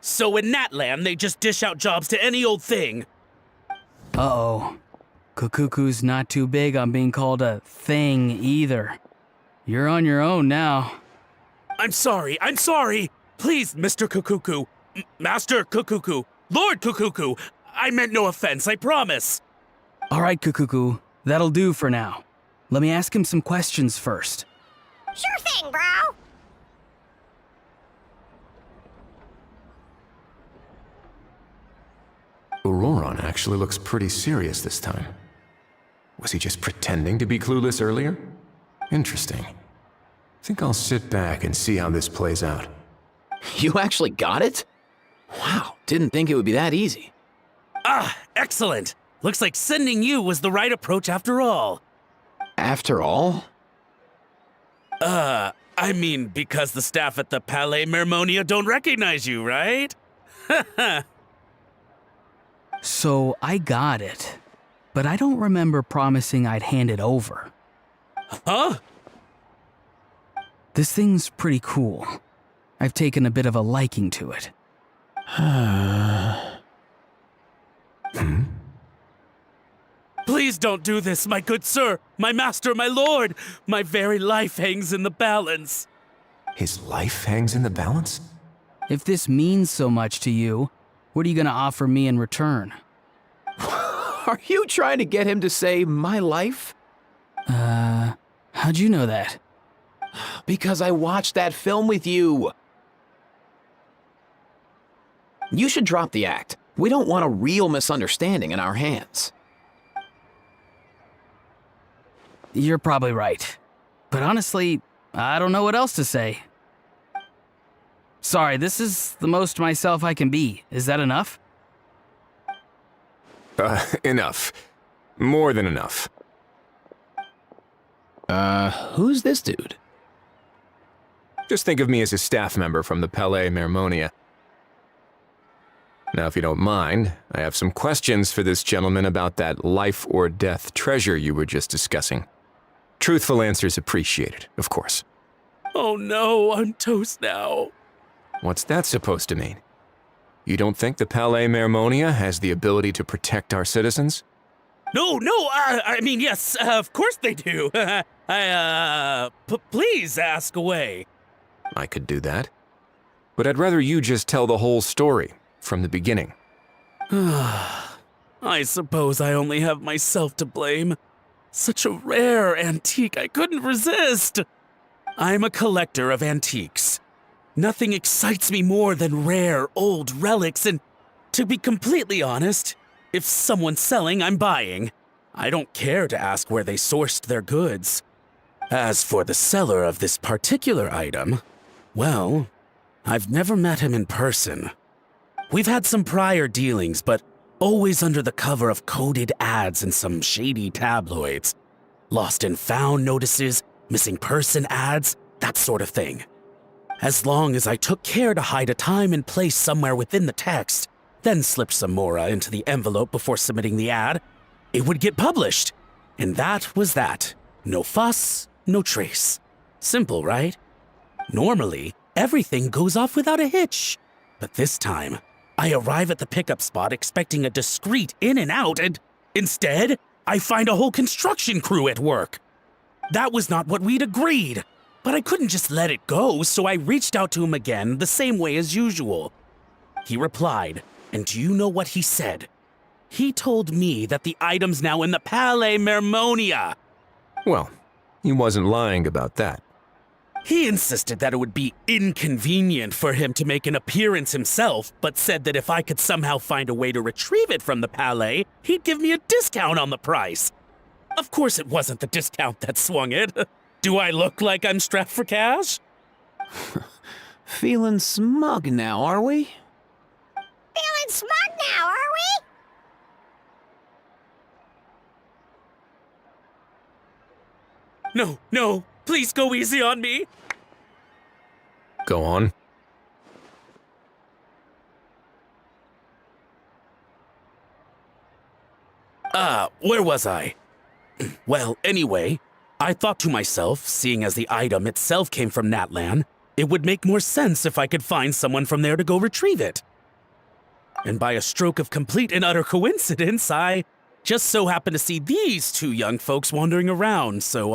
So in Natland, they just dish out jobs to any old thing. Uh-oh. Kukuku's not too big on being called a thing either. You're on your own now. I'm sorry. Please, Mr. Kukuku. Master Kukuku. Lord Kukuku. I meant no offense, I promise. All right, Kukuku. That'll do for now. Let me ask him some questions first. Sure thing, bro. Auroron actually looks pretty serious this time. Was he just pretending to be clueless earlier? Interesting. Think I'll sit back and see how this plays out. You actually got it? Wow, didn't think it would be that easy. Ah, excellent. Looks like sending you was the right approach after all. After all? I mean, because the staff at the Palais Mermonia don't recognize you, right? So I got it, but I don't remember promising I'd hand it over. Huh? This thing's pretty cool. I've taken a bit of a liking to it. Please don't do this, my good sir, my master, my lord. My very life hangs in the balance. His life hangs in the balance? If this means so much to you, what are you gonna offer me in return? Are you trying to get him to say my life? How'd you know that? Because I watched that film with you. You should drop the act. We don't want a real misunderstanding in our hands. You're probably right. But honestly, I don't know what else to say. Sorry, this is the most myself I can be. Is that enough? Enough. More than enough. Who's this dude? Just think of me as a staff member from the Palais Mermonia. Now, if you don't mind, I have some questions for this gentleman about that life or death treasure you were just discussing. Truthful answers appreciated, of course. Oh no, I'm toast now. What's that supposed to mean? You don't think the Palais Mermonia has the ability to protect our citizens? No, I mean, yes, of course they do. Please ask away. I could do that. But I'd rather you just tell the whole story, from the beginning. I suppose I only have myself to blame. Such a rare antique, I couldn't resist. I'm a collector of antiques. Nothing excites me more than rare, old relics, and to be completely honest, if someone's selling, I'm buying. I don't care to ask where they sourced their goods. As for the seller of this particular item, well, I've never met him in person. We've had some prior dealings, but always under the cover of coded ads in some shady tabloids. Lost and found notices, missing person ads, that sort of thing. As long as I took care to hide a time and place somewhere within the text, then slipped some mora into the envelope before submitting the ad, it would get published. And that was that. No fuss, no trace. Simple, right? Normally, everything goes off without a hitch. But this time, I arrive at the pickup spot expecting a discreet in and out, and instead, I find a whole construction crew at work. That was not what we'd agreed. But I couldn't just let it go, so I reached out to him again the same way as usual. He replied, and do you know what he said? He told me that the item's now in the Palais Mermonia. Well, he wasn't lying about that. He insisted that it would be inconvenient for him to make an appearance himself, but said that if I could somehow find a way to retrieve it from the Palais, he'd give me a discount on the price. Of course it wasn't the discount that swung it. Do I look like I'm strapped for cash? Feeling smug now, are we? Feeling smug now, are we? No, please go easy on me. Go on. Where was I? Well, anyway, I thought to myself, seeing as the item itself came from Natlan, it would make more sense if I could find someone from there to go retrieve it. And by a stroke of complete and utter coincidence, I just so happened to see these two young folks wandering around, so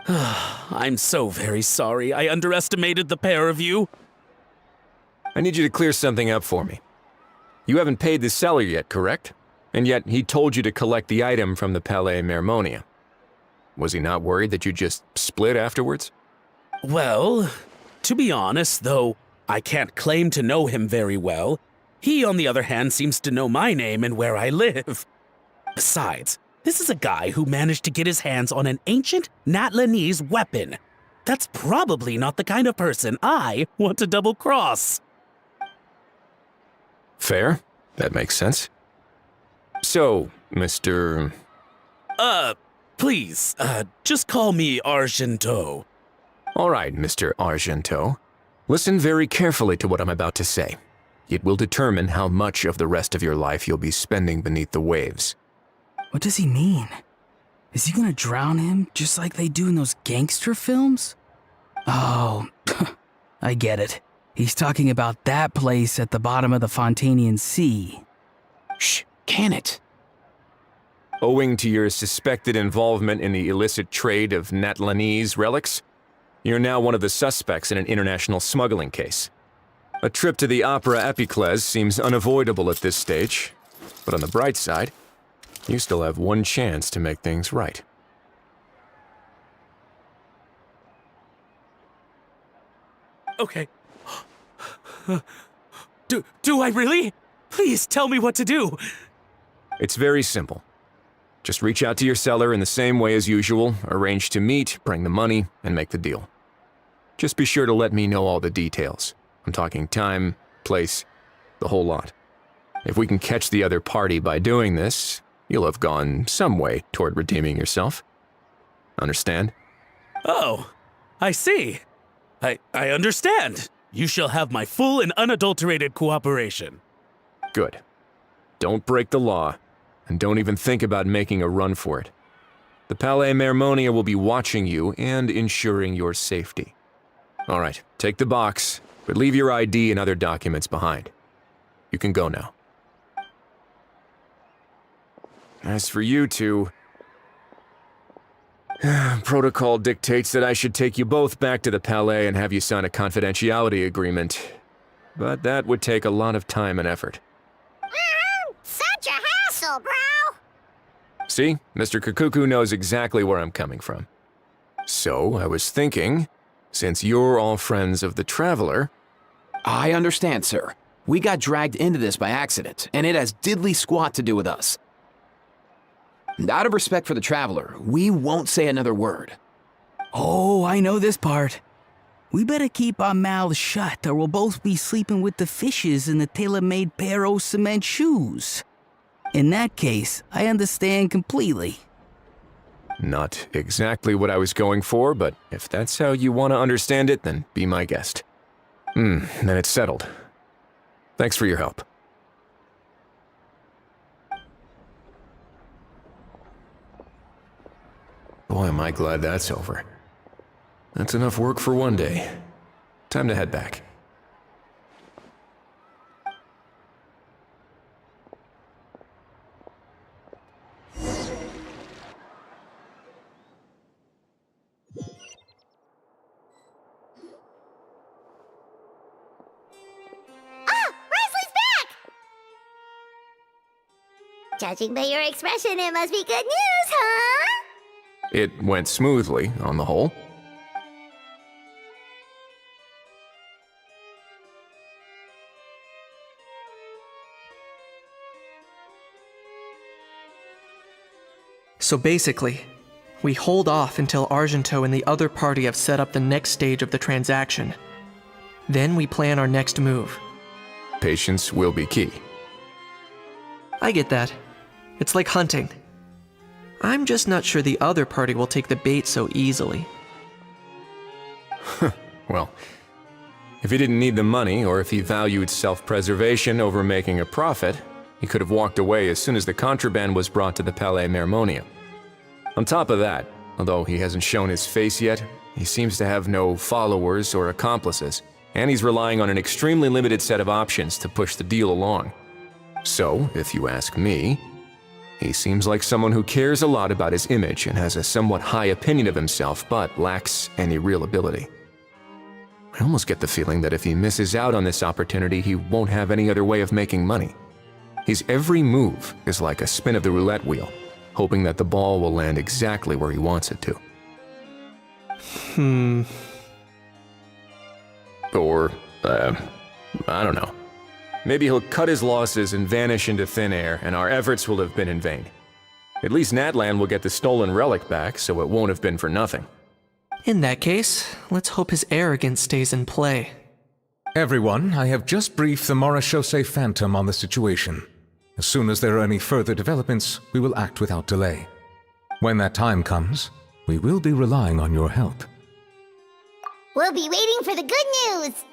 I'm so very sorry I underestimated the pair of you. I need you to clear something up for me. You haven't paid the seller yet, correct? And yet he told you to collect the item from the Palais Mermonia. Was he not worried that you just split afterwards? Well, to be honest, though I can't claim to know him very well, he, on the other hand, seems to know my name and where I live. Besides, this is a guy who managed to get his hands on an ancient Natlanese weapon. That's probably not the kind of person I want to double-cross. Fair. That makes sense. So, Mr. Please, just call me Argento. All right, Mr. Argento. Listen very carefully to what I'm about to say. It will determine how much of the rest of your life you'll be spending beneath the waves. What does he mean? Is he gonna drown him just like they do in those gangster films? Oh, I get it. He's talking about that place at the bottom of the Fontanian Sea. Shh, can it? Owing to your suspected involvement in the illicit trade of Natlanese relics, you're now one of the suspects in an international smuggling case. A trip to the Opera Epiclese seems unavoidable at this stage, but on the bright side, you still have one chance to make things right. Okay. Do I really? Please tell me what to do. It's very simple. Just reach out to your seller in the same way as usual, arrange to meet, bring the money, and make the deal. Just be sure to let me know all the details. I'm talking time, place, the whole lot. If we can catch the other party by doing this, you'll have gone some way toward redeeming yourself. Understand? Oh, I see. I understand. You shall have my full and unadulterated cooperation. Good. Don't break the law, and don't even think about making a run for it. The Palais Mermonia will be watching you and ensuring your safety. All right, take the box, but leave your ID and other documents behind. You can go now. As for you two, protocol dictates that I should take you both back to the Palais and have you sign a confidentiality agreement. But that would take a lot of time and effort. Such a hassle, bro! See, Mr. Kakuku knows exactly where I'm coming from. So, I was thinking, since you're all friends of the Traveler... I understand, sir. We got dragged into this by accident, and it has diddly squat to do with us. Out of respect for the Traveler, we won't say another word. Oh, I know this part. We better keep our mouths shut or we'll both be sleeping with the fishes in the tailor-made pair of cement shoes. In that case, I understand completely. Not exactly what I was going for, but if that's how you want to understand it, then be my guest. Then it's settled. Thanks for your help. Boy, am I glad that's over. That's enough work for one day. Time to head back. Judging by your expression, it must be good news, huh? It went smoothly, on the whole. So basically, we hold off until Argento and the other party have set up the next stage of the transaction. Then we plan our next move. Patience will be key. I get that. It's like hunting. I'm just not sure the other party will take the bait so easily. Well, if he didn't need the money, or if he valued self-preservation over making a profit, He could have walked away as soon as the contraband was brought to the Palais Mermonia. On top of that, although he hasn't shown his face yet, he seems to have no followers or accomplices, and he's relying on an extremely limited set of options to push the deal along. So, if you ask me, he seems like someone who cares a lot about his image and has a somewhat high opinion of himself, but lacks any real ability. I almost get the feeling that if he misses out on this opportunity, he won't have any other way of making money. His every move is like a spin of the roulette wheel, hoping that the ball will land exactly where he wants it to. Or, I don't know. Maybe he'll cut his losses and vanish into thin air, and our efforts will have been in vain. At least Natlan will get the stolen relic back, so it won't have been for nothing. In that case, let's hope his arrogance stays in play. Everyone, I have just briefed the Marechaussee Phantom on the situation. As soon as there are any further developments, we will act without delay. When that time comes, we will be relying on your help. We'll be waiting for the good news!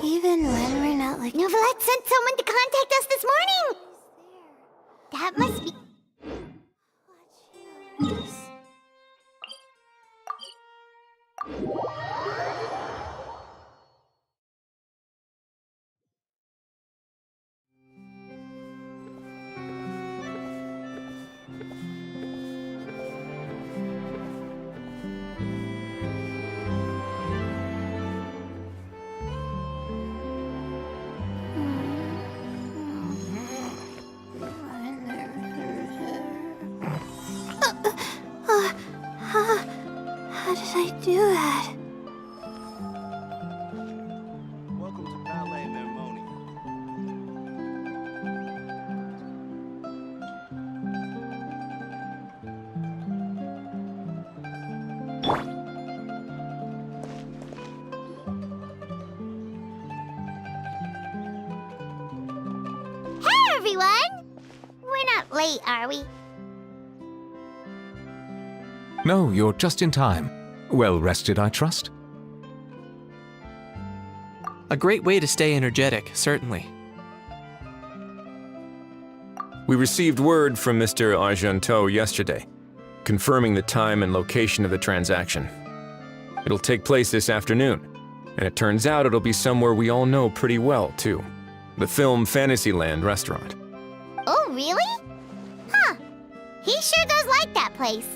Even when we're not like... Novelette sent someone to contact us this morning! That must be... everyone! We're not late, are we? No, you're just in time. Well rested, I trust? A great way to stay energetic, certainly. We received word from Mr. Argenteau yesterday, confirming the time and location of the transaction. It'll take place this afternoon, and it turns out it'll be somewhere we all know pretty well, too. The Film Fantasyland restaurant. Oh, really? Huh. He sure does like that place.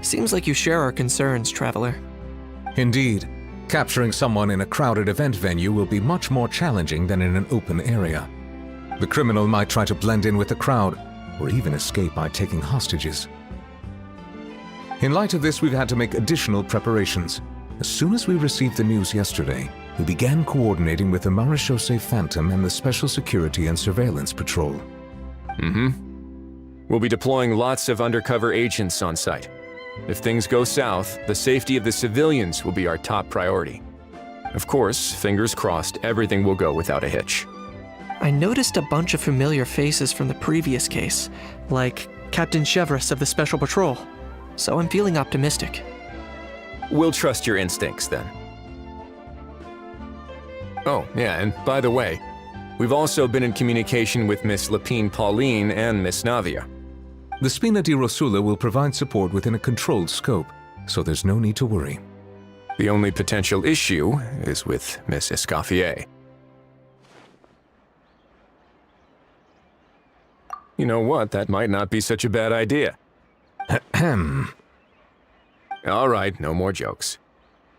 Seems like you share our concerns, Traveler. Indeed. Capturing someone in a crowded event venue will be much more challenging than in an open area. The criminal might try to blend in with the crowd, or even escape by taking hostages. In light of this, we've had to make additional preparations. As soon as we received the news yesterday, we began coordinating with the Marechaussee Phantom and the Special Security and Surveillance Patrol. We'll be deploying lots of undercover agents on site. If things go south, the safety of the civilians will be our top priority. Of course, fingers crossed, everything will go without a hitch. I noticed a bunch of familiar faces from the previous case, like Captain Chevres of the Special Patrol, so I'm feeling optimistic. We'll trust your instincts, then. Oh, yeah, and by the way, we've also been in communication with Miss Lapine Pauline and Miss Navia. The Spina di Rosula will provide support within a controlled scope, so there's no need to worry. The only potential issue is with Miss Escoffier. You know what, that might not be such a bad idea. All right, no more jokes.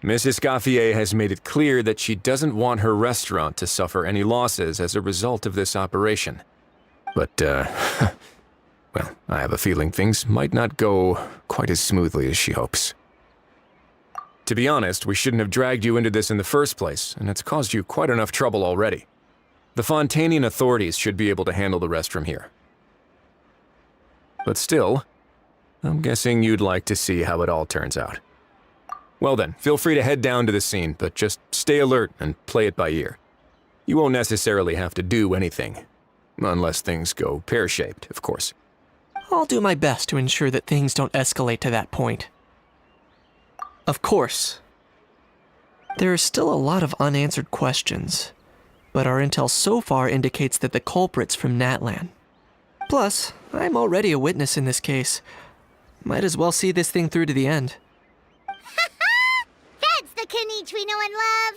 Miss Escoffier has made it clear that she doesn't want her restaurant to suffer any losses as a result of this operation. But, well, I have a feeling things might not go quite as smoothly as she hopes. To be honest, we shouldn't have dragged you into this in the first place, and it's caused you quite enough trouble already. The Fontanian authorities should be able to handle the rest from here. But still, I'm guessing you'd like to see how it all turns out. Well then, feel free to head down to the scene, but just stay alert and play it by ear. You won't necessarily have to do anything, unless things go pear-shaped, of course. I'll do my best to ensure that things don't escalate to that point. Of course. There are still a lot of unanswered questions, but our intel so far indicates that the culprit's from Natlan. Plus, I'm already a witness in this case. Might as well see this thing through to the end. That's the Knight we know and love!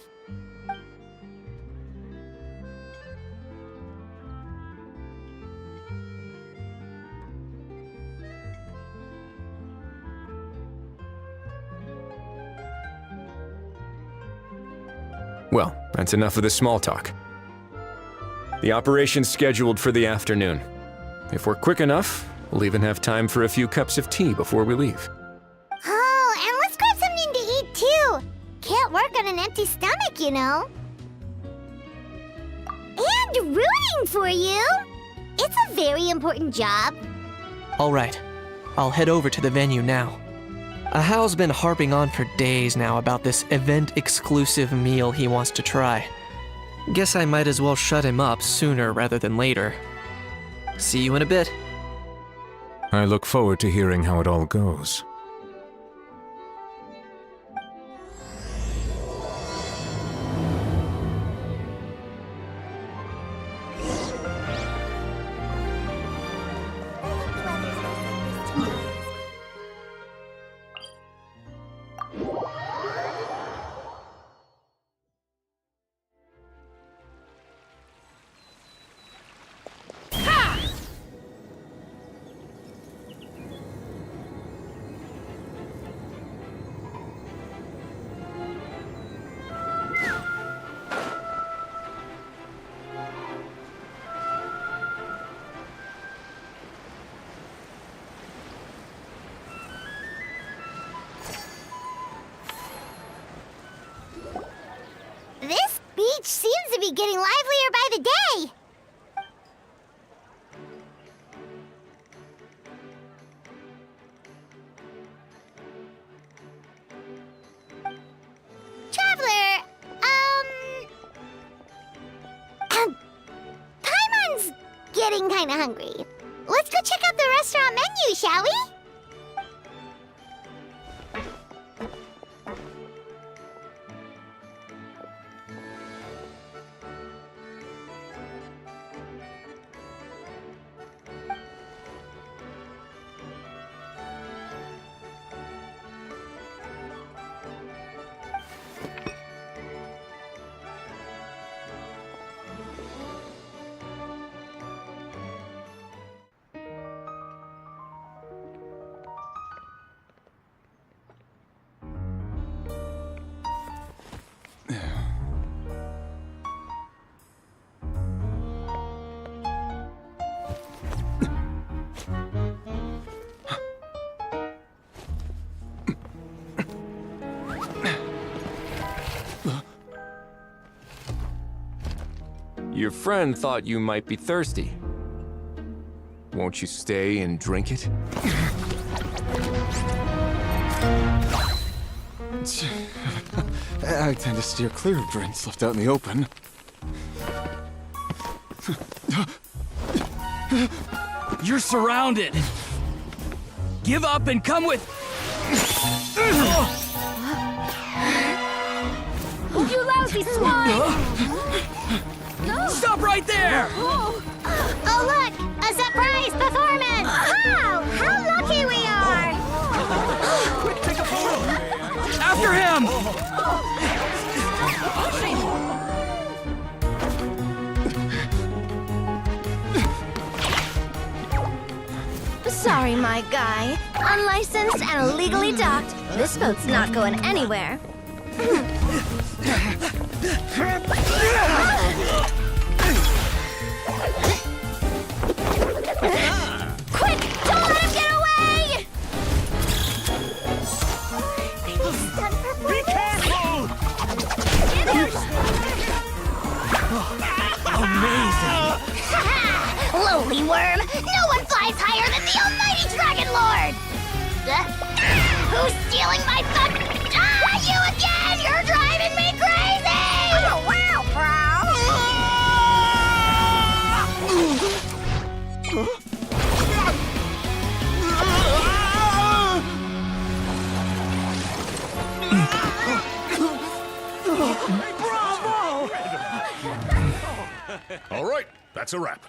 Well, that's enough of the small talk. The operation's scheduled for the afternoon. If we're quick enough, we'll even have time for a few cups of tea before we leave. Oh, and let's grab something to eat too! Can't work on an empty stomach, you know. And rooting for you! It's a very important job. Alright, I'll head over to the venue now. Ahal's been harping on for days now about this event-exclusive meal he wants to try. Guess I might as well shut him up sooner rather than later. See you in a bit. I look forward to hearing how it all goes. This beach seems to be getting livelier by the day. Traveler, getting kinda hungry. Let's go check out the restaurant menu, shall we? Your friend thought you might be thirsty. Won't you stay and drink it? I tend to steer clear of drinks left out in the open. You're surrounded. Give up and come with. You lousy swine! Stop right there! Oh, look! A surprise performance! Wow! How lucky we are! Quick, take a photo! After him! Sorry, my guy. Unlicensed and illegally docked. This boat's not going anywhere. Quick! Don't let him get away! Be careful! Lowly worm! No one flies higher than the almighty Dragon Lord! Who's stealing my fun? You again! You're driving me crazy! Oh, wow, All right, that's a wrap.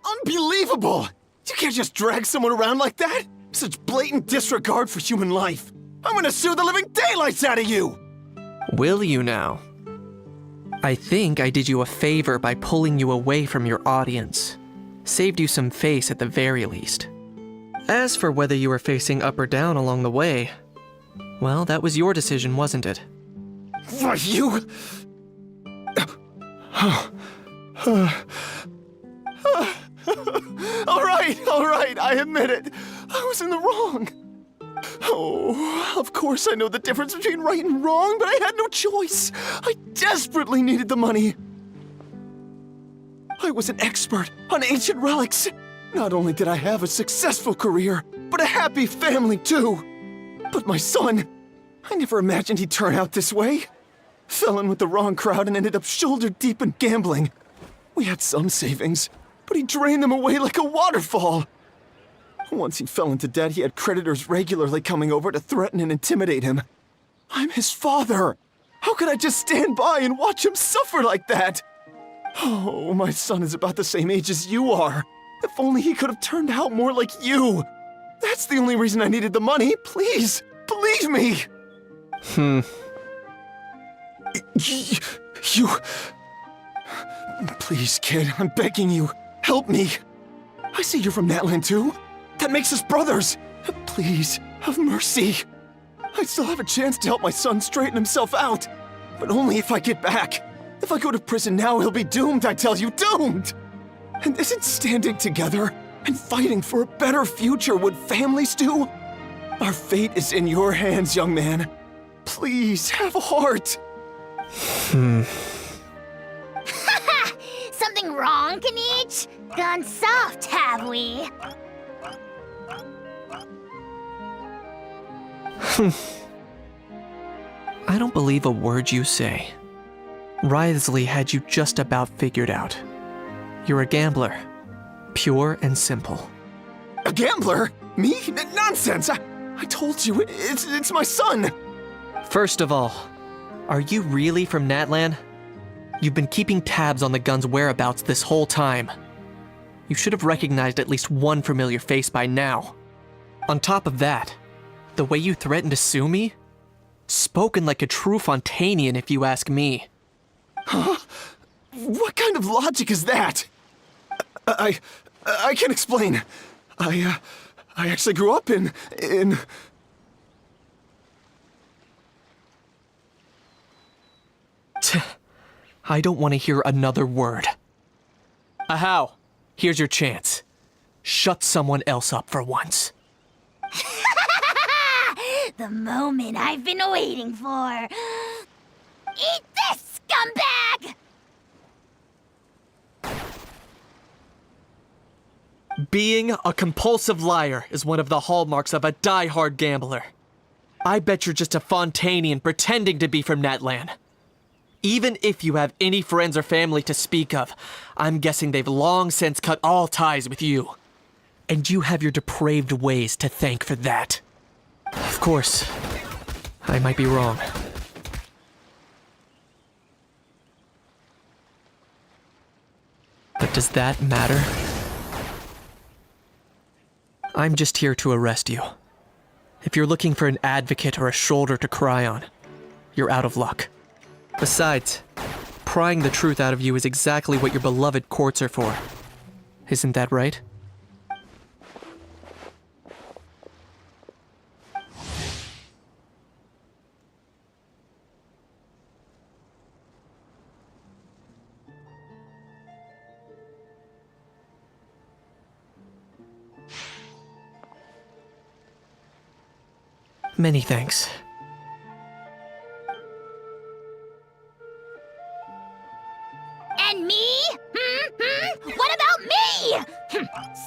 Unbelievable! You can't just drag someone around like that! Such blatant disregard for human life! I'm gonna sue the living daylights out of you! Will you now? I think I did you a favor by pulling you away from your audience. Saved you some face at the very least. As for whether you were facing up or down along the way, well, that was your decision, wasn't it? Why, you... All right, I admit it. I was in the wrong. Oh, of course I know the difference between right and wrong, but I had no choice. I desperately needed the money. I was an expert on ancient relics. Not only did I have a successful career, but a happy family too. But my son, I never imagined he'd turn out this way. Fell in with the wrong crowd and ended up shoulder deep in gambling. We had some savings, but he drained them away like a waterfall. Once he fell into debt, he had creditors regularly coming over to threaten and intimidate him. I'm his father. How could I just stand by and watch him suffer like that? Oh, my son is about the same age as you are. If only he could have turned out more like you. That's the only reason I needed the money. Please, believe me. You... Please, kid, I'm begging you. Help me. I see you're from Natland too. That makes us brothers. Please, have mercy. I still have a chance to help my son straighten himself out. But only if I get back. If I go to prison now, he'll be doomed, I tell you, doomed! And isn't standing together and fighting for a better future what families do? Our fate is in your hands, young man. Please, have a heart. Something wrong, Kanich? Gone soft, have we? I don't believe a word you say. Wriothesley had you just about figured out. You're a gambler. Pure and simple. A gambler? Me? Nonsense! I told you, it's my son! First of all, are you really from Natlan? You've been keeping tabs on the gun's whereabouts this whole time. You should have recognized at least one familiar face by now. On top of that, the way you threatened to sue me? Spoken like a true Fontanian, if you ask me. Huh? What kind of logic is that? I can explain. I actually grew up in... I don't want to hear another word. Ahau, here's your chance. Shut someone else up for once. The moment I've been waiting for. Eat this, scumbag! Being a compulsive liar is one of the hallmarks of a die-hard gambler. I bet you're just a Fontanian pretending to be from Natlan. Even if you have any friends or family to speak of, I'm guessing they've long since cut all ties with you. And you have your depraved ways to thank for that. Of course, I might be wrong. But does that matter? I'm just here to arrest you. If you're looking for an advocate or a shoulder to cry on, you're out of luck. Besides, prying the truth out of you is exactly what your beloved courts are for. Isn't that right? Many thanks. And me? What about me?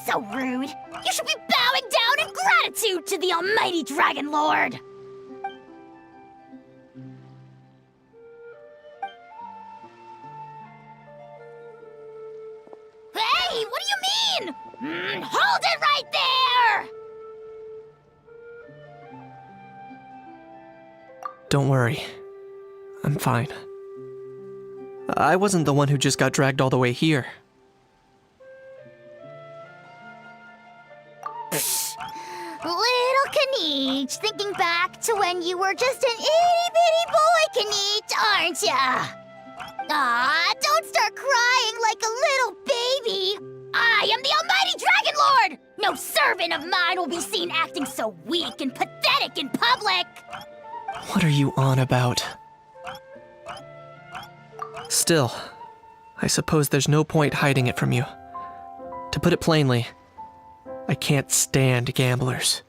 So rude. You should be bowing down in gratitude to the almighty Dragon Lord. Hey, what do you mean? Hold it right there! Don't worry. I'm fine. I wasn't the one who just got dragged all the way here. Little Kaniche, thinking back to when you were just an itty-bitty boy, Kaniche, aren't ya? Aw, don't start crying like a little baby. I am the almighty Dragon Lord! No servant of mine will be seen acting so weak and pathetic in public! What are you on about? Still, I suppose there's no point hiding it from you. To put it plainly, I can't stand gamblers.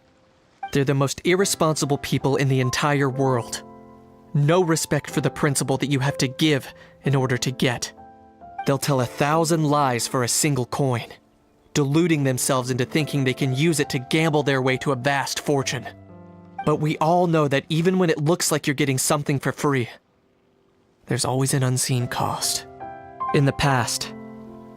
They're the most irresponsible people in the entire world. No respect for the principle that you have to give in order to get. They'll tell 1,000 lies for a single coin, deluding themselves into thinking they can use it to gamble their way to a vast fortune. But we all know that even when it looks like you're getting something for free, there's always an unseen cost. In the past,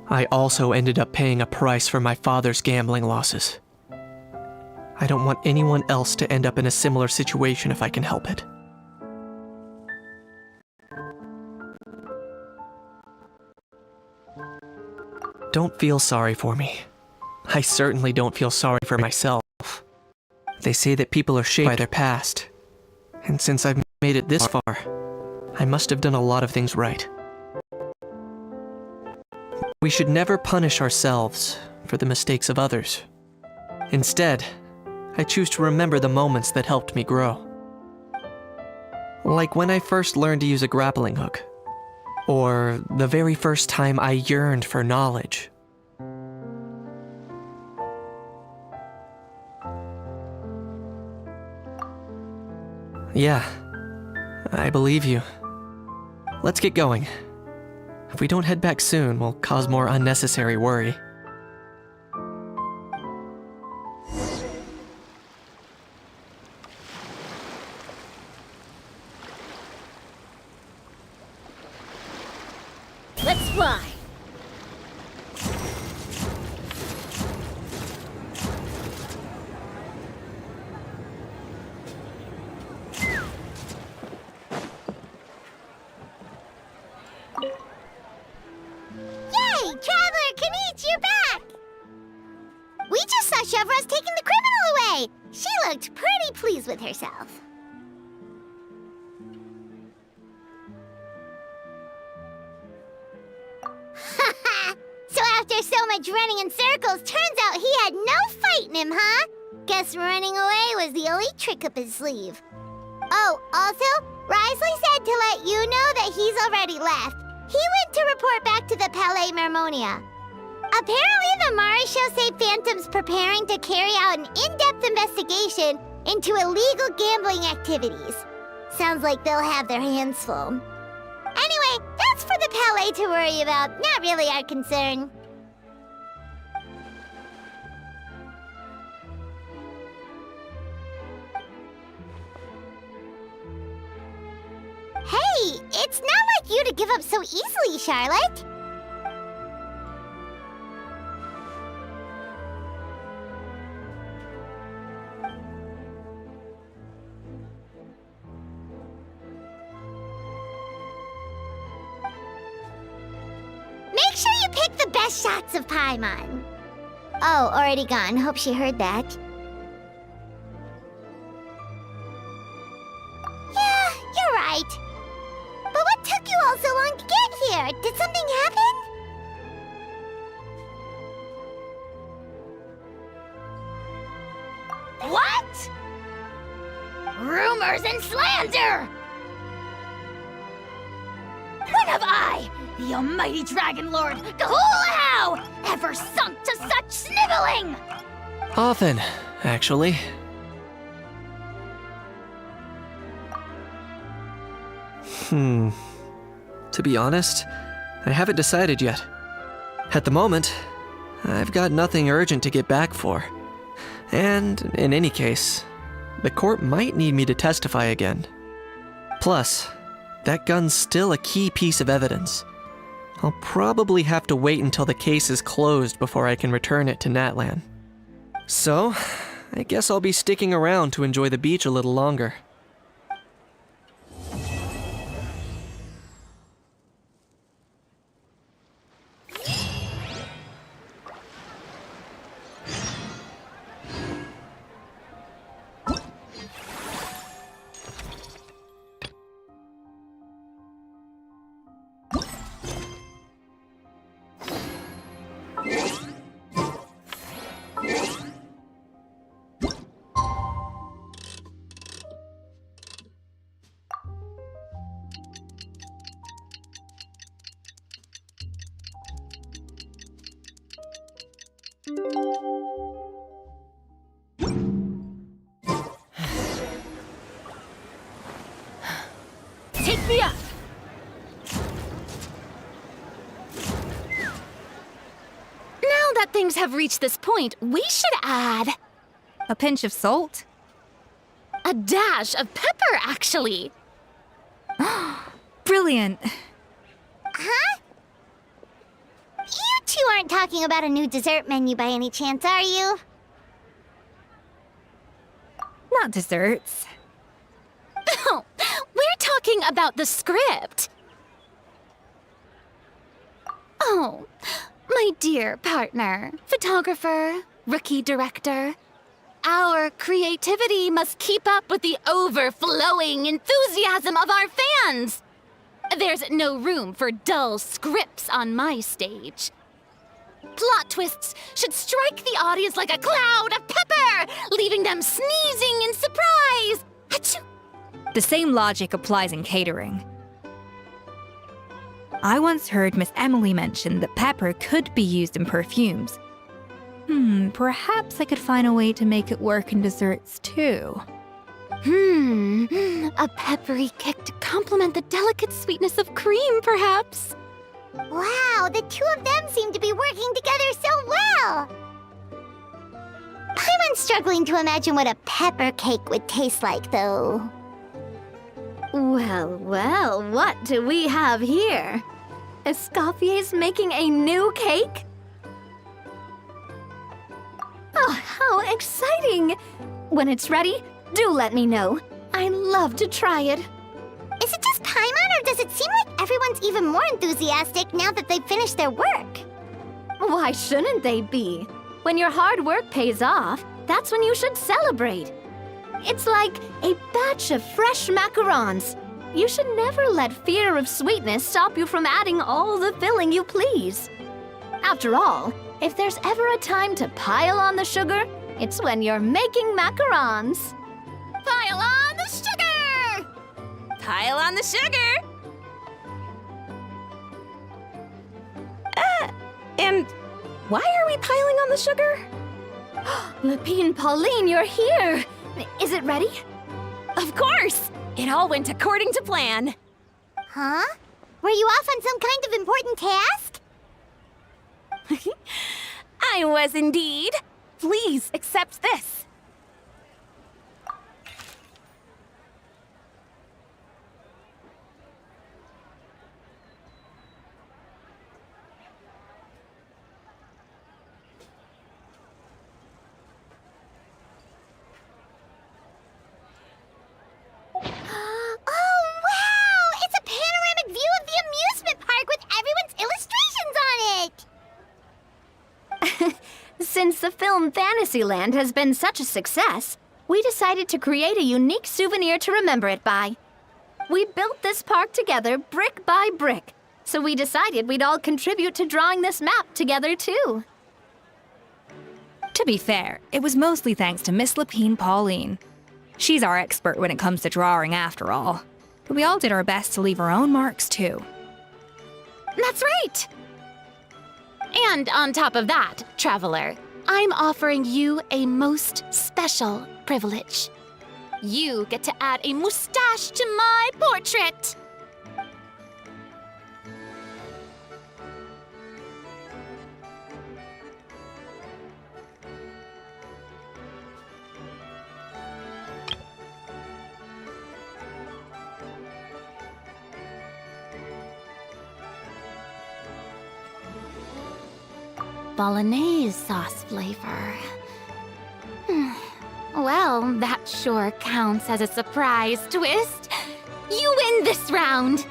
I also ended up paying a price for my father's gambling losses. I don't want anyone else to end up in a similar situation if I can help it. Don't feel sorry for me. I certainly don't feel sorry for myself. They say that people are shaped by their past. And since I've made it this far, I must have done a lot of things right. We should never punish ourselves for the mistakes of others. Instead, I choose to remember the moments that helped me grow. Like when I first learned to use a grappling hook. Or the very first time I yearned for knowledge. Yeah, I believe you. Let's get going. If we don't head back soon, we'll cause more unnecessary worry. fly! Yay! Traveler Kanichi, you're back! We just saw Chevro's taking the criminal away! She looked pretty pleased with herself. So after so much running in circles, turns out he had no fight in him, huh? Guess running away was the only trick up his sleeve. Oh, also, Risley said to let you know that he's already left. He went to report back to the Palais Mermonia. Apparently, the Mari show say Phantom's preparing to carry out an in-depth investigation into illegal gambling activities. Sounds like they'll have their hands full. Anyway, that's for the Palais to worry about, not really our concern. Hey, it's not like you to give up so easily, Charlotte. Make sure you pick the best shots of Paimon. Oh, already gone. Hope she heard that. Yeah, you're right. But what took you all so long to get here? Did something happen? What? Rumors and slander! When have I, the almighty Dragon Lord, Kahulahau, ever sunk to such sniveling? Often, actually. To be honest, I haven't decided yet. At the moment, I've got nothing urgent to get back for. And, in any case, the court might need me to testify again. Plus, that gun's still a key piece of evidence. I'll probably have to wait until the case is closed before I can return it to Natlan. So, I guess I'll be sticking around to enjoy the beach a little longer. Take me up! Now that things have reached this point, we should add... A pinch of salt? a dash of pepper, actually. Brilliant. Huh? You two aren't talking about a new dessert menu by any chance, are you? Not desserts. Oh, we're talking about the script. Oh, my dear partner, photographer, rookie director. Our creativity must keep up with the overflowing enthusiasm of our fans. There's no room for dull scripts on my stage. Plot twists should strike the audience like a cloud of pepper, leaving them sneezing in surprise. Achoo! The same logic applies in catering. I once heard Miss Emily mention that pepper could be used in perfumes. Perhaps I could find a way to make it work in desserts too. A peppery kick to complement the delicate sweetness of cream, perhaps. Wow, the two of them seem to be working together so well. I'm struggling to imagine what a pepper cake would taste like, though. Well, well, what do we have here? Escoffier's making a new cake? Oh, how exciting! When it's ready, do let me know. I'd love to try it. Is it just Paimon, or does it seem like everyone's even more enthusiastic now that they've finished their work? Why shouldn't they be? When your hard work pays off, that's when you should celebrate. It's like a batch of fresh macarons. You should never let fear of sweetness stop you from adding all the filling you please. After all, if there's ever a time to pile on the sugar, it's when you're making macarons. Pile on the sugar! Pile on the sugar! And why are we piling on the sugar? Lapine Pauline, you're here! Is it ready? Of course! It all went according to plan. Huh? Were you off on some kind of important task? I was indeed. Please accept this. Since the film Fantasyland has been such a success, we decided to create a unique souvenir to remember it by. We built this park together brick by brick, so we decided we'd all contribute to drawing this map together too. To be fair, it was mostly thanks to Miss Lapine Pauline. She's our expert when it comes to drawing after all. But we all did our best to leave our own marks too. That's right! And on top of that, Traveler, I'm offering you a most special privilege. You get to add a mustache to my portrait! Bolognese sauce flavor. Well, that sure counts as a surprise twist. You win this round!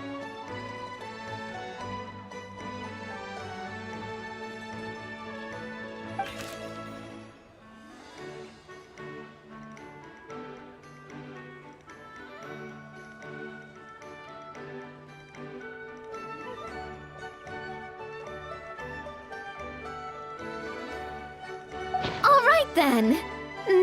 All right then!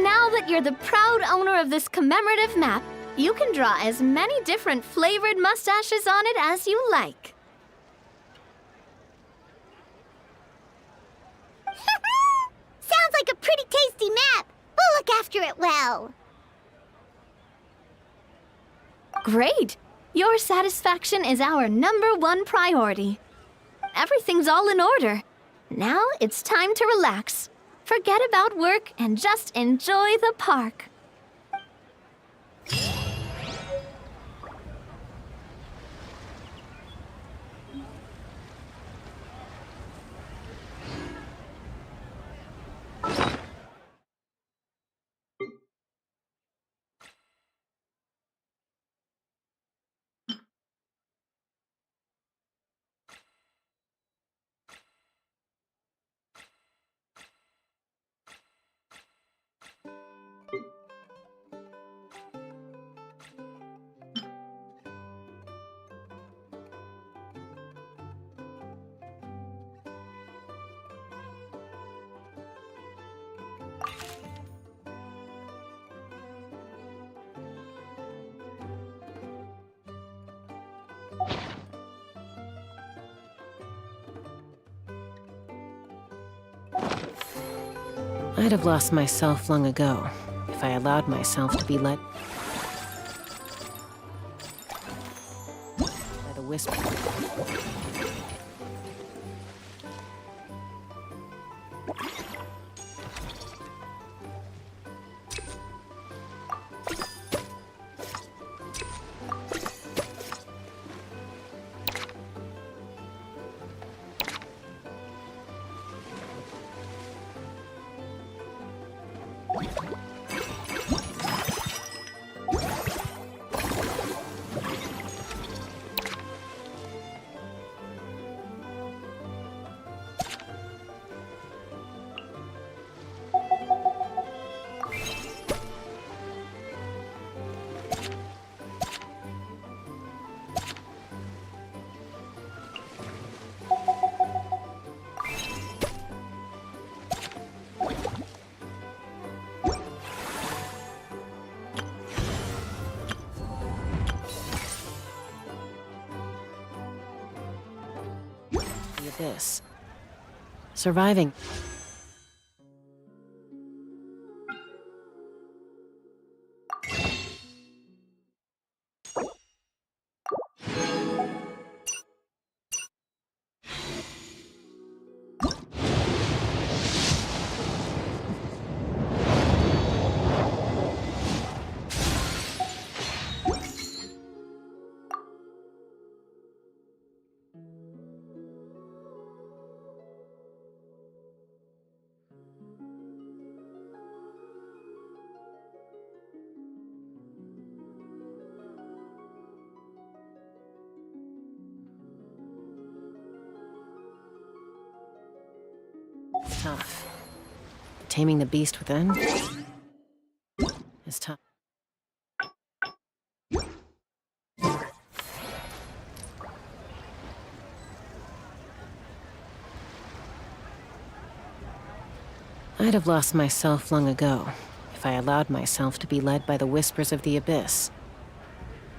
Now that you're the proud owner of this commemorative map, you can draw as many different flavored mustaches on it as you like. Sounds like a pretty tasty map. We'll look after it well. Great! Your satisfaction is our #1 priority. Everything's all in order. Now it's time to relax. Forget about work and just enjoy the park. I'd have lost myself long ago if I allowed myself to be led by the whisper. abyss. Surviving. It's tough. Taming the beast within is tough. I'd have lost myself long ago if I allowed myself to be led by the whispers of the abyss.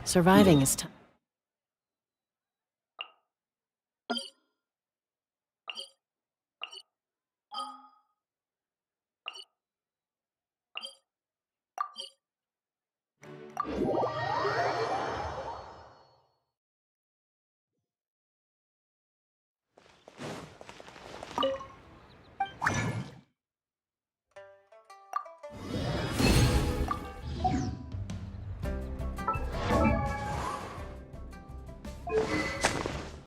Surviving is tough.